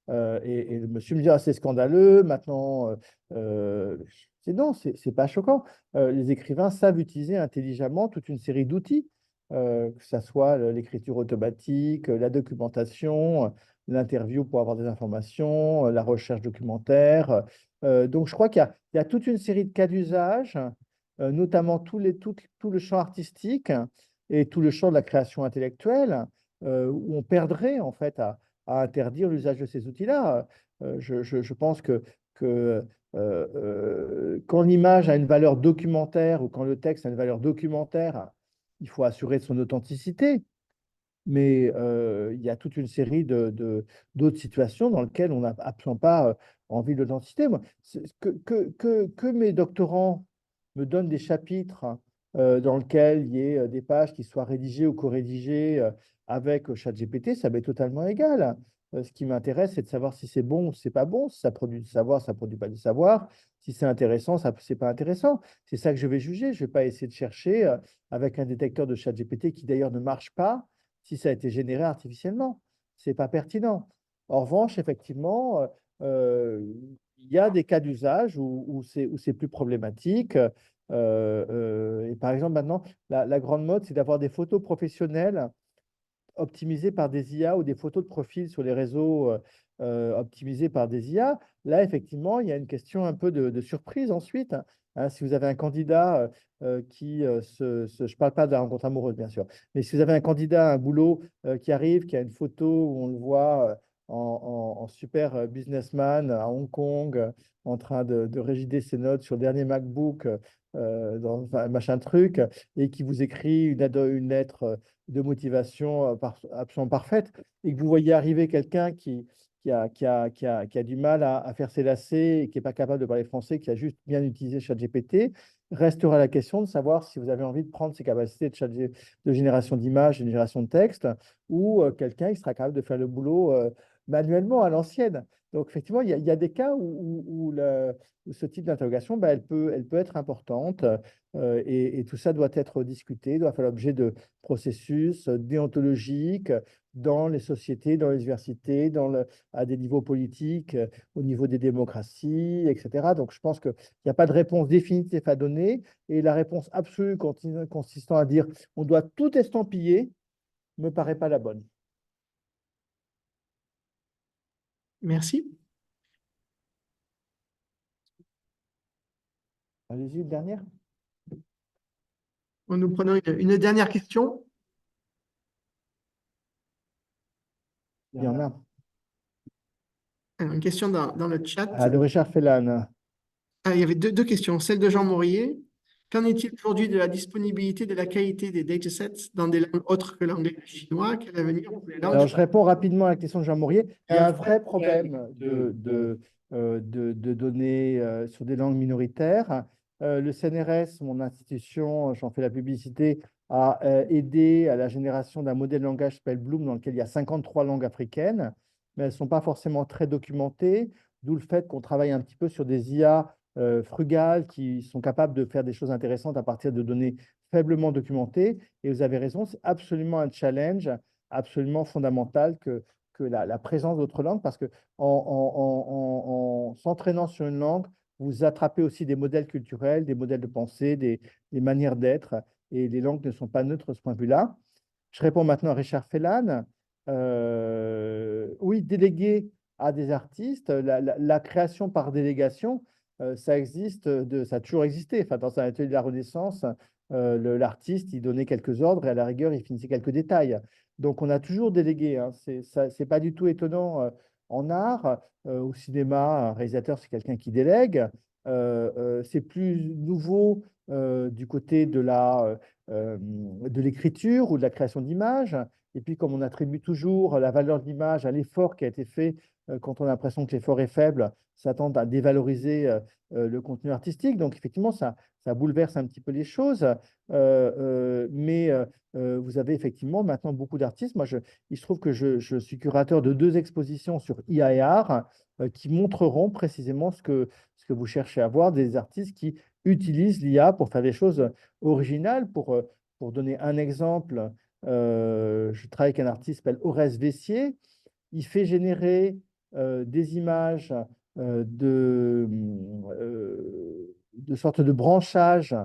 Et le monsieur me dit, ah, c'est scandaleux, maintenant, c'est non, c'est pas choquant. Les écrivains savent utiliser intelligemment toute une série d'outils, que ce soit l'écriture automatique, la documentation, l'interview pour avoir des informations, la recherche documentaire. Donc, je crois qu'il y a toute une série de cas d'usage, notamment tout le champ artistique et tout le champ de la création intellectuelle, où on perdrait en fait à interdire l'usage de ces outils-là. Je pense que quand l'image a une valeur documentaire ou quand le texte a une valeur documentaire, il faut assurer de son authenticité. Mais il y a toute une série d'autres situations dans lesquelles on n'a absolument pas envie de l'authenticité. Que mes doctorants me donnent des chapitres dans lequel il y ait des pages qui soient rédigées ou co-rédigées avec ChatGPT, ça m'est totalement égal. Ce qui m'intéresse, c'est de savoir si c'est bon ou si c'est pas bon, si ça produit du savoir, ça produit pas du savoir, si c'est intéressant, ça c'est pas intéressant. C'est ça que je vais juger. Je vais pas essayer de chercher avec un détecteur de ChatGPT qui d'ailleurs ne marche pas si ça a été généré artificiellement. C'est pas pertinent. En revanche, effectivement, il y a des cas d'usage où c'est plus problématique. Et par exemple, maintenant, la grande mode, c'est d'avoir des photos professionnelles optimisées par des IA ou des photos de profil sur les réseaux optimisées par des IA. Là, effectivement, il y a une question un peu de surprise ensuite. Hein, si vous avez un candidat je ne parle pas de la rencontre amoureuse, bien sûr, mais si vous avez un candidat, un boulot qui arrive, qui a une photo où on le voit en super businessman à Hong Kong, en train de rédiger ses notes sur le dernier MacBook, dans un machin truc, et qui vous écrit une lettre de motivation absolument parfaite, et que vous voyez arriver quelqu'un qui a du mal à faire ses lacets et qui n'est pas capable de parler français, qui a juste bien utilisé ChatGPT, restera la question de savoir si vous avez envie de prendre ses capacités de génération d'images, de génération de texte, ou quelqu'un qui sera capable de faire le boulot manuellement à l'ancienne. Donc, effectivement, il y a des cas où ce type d'interrogation, elle peut être importante et tout ça doit être discuté, doit faire l'objet de processus déontologiques dans les sociétés, dans les universités, à des niveaux politiques, au niveau des démocraties, etc. Donc, je pense qu'il n'y a pas de réponse définitive à donner et la réponse absolue consistant à dire on doit tout estampiller ne me paraît pas la bonne. Merci. Allez-y, une dernière. Nous prenons une dernière question. Il y en a. Une question dans le chat. De Richard Fellan. Il y avait deux questions. Celle de Jean Maurier. Qu'en est-il aujourd'hui de la disponibilité et de la qualité des datasets dans des langues autres que l'anglais et le chinois? Quel avenir pour les langues? Alors, je réponds rapidement à la question de Jean Maurier. Il y a un vrai problème de données sur des langues minoritaires. Le CNRS, mon institution, j'en fais la publicité, a aidé à la génération d'un modèle de langage qui s'appelle Bloom, dans lequel il y a 53 langues africaines, mais elles ne sont pas forcément très documentées, d'où le fait qu'on travaille un petit peu sur des IA frugales qui sont capables de faire des choses intéressantes à partir de données faiblement documentées. Et vous avez raison, c'est absolument un challenge absolument fondamental que la présence d'autres langues, parce que en s'entraînant sur une langue, vous attrapez aussi des modèles culturels, des modèles de pensée, des manières d'être, et les langues ne sont pas neutres de ce point de vue-là. Je réponds maintenant à Richard Fellan. Oui, déléguer à des artistes, la création par délégation, ça existe, ça a toujours existé. Enfin, dans un atelier de la Renaissance, l'artiste, il donnait quelques ordres et à la rigueur, il finissait quelques détails. Donc, on a toujours délégué. Hein. C'est pas du tout étonnant en art. Au cinéma, un réalisateur, c'est quelqu'un qui délègue. C'est plus nouveau du côté de l'écriture ou de la création d'images. Et puis, comme on attribue toujours la valeur de l'image à l'effort qui a été fait quand on a l'impression que l'effort est faible, ça tend à dévaloriser le contenu artistique. Donc, effectivement, ça bouleverse un petit peu les choses. Mais vous avez effectivement maintenant beaucoup d'artistes. Moi, il se trouve que je suis curateur de 2 expositions sur IA et art qui montreront précisément ce que vous cherchez à voir, des artistes qui utilisent l'IA pour faire des choses originales. Pour donner un exemple, je travaille avec un artiste qui s'appelle Aurès Vessier. Il fait générer des images de sortes de branchages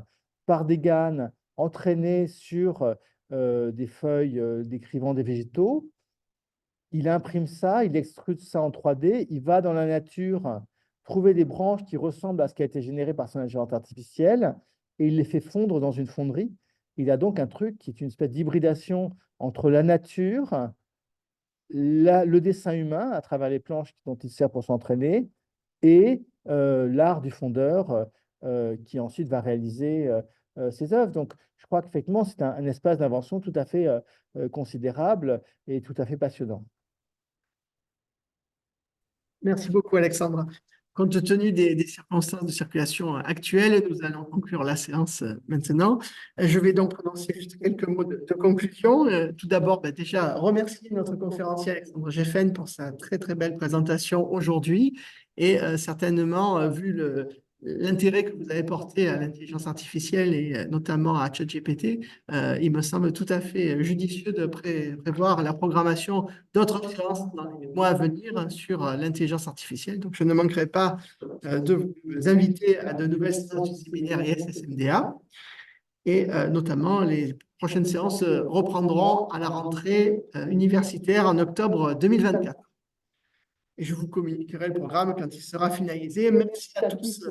par des GAN entraînés sur des feuilles décrivant des végétaux. Il imprime ça, il extrude ça en 3D, il va dans la nature trouver des branches qui ressemblent à ce qui a été généré par son intelligence artificielle et il les fait fondre dans une fonderie. Il a donc un truc qui est une espèce d'hybridation entre la nature, le dessin humain à travers les planches dont il sert pour s'entraîner et l'art du fondeur qui ensuite va réaliser ses œuvres. Donc, je crois qu'effectivement, c'est un espace d'invention tout à fait considérable et tout à fait passionnant. Merci beaucoup, Alexandre. compte tenu des circonstances de circulation actuelles, nous allons conclure la séance maintenant. Je vais donc prononcer juste quelques mots de conclusion. Tout d'abord, déjà, remercier notre conférencier Alexandre Geffen pour sa très, très belle présentation aujourd'hui. Et certainement, vu l'intérêt que vous avez porté à l'intelligence artificielle et notamment à ChatGPT, il me semble tout à fait judicieux de prévoir la programmation d'autres séances dans les mois à venir sur l'intelligence artificielle. Donc, je ne manquerai pas de vous inviter à de nouvelles séances du séminaire ISS-MDA. Et notamment, les prochaines séances reprendront à la rentrée universitaire en octobre 2024. Et je vous communiquerai le programme quand il sera finalisé. Merci à tous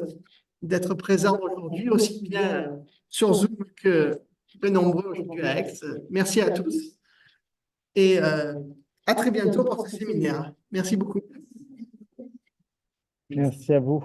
d'être présents aujourd'hui, aussi bien sur Zoom que très nombreux aujourd'hui à Aix. Merci à tous et à très bientôt pour ce séminaire. Merci beaucoup. Merci à vous.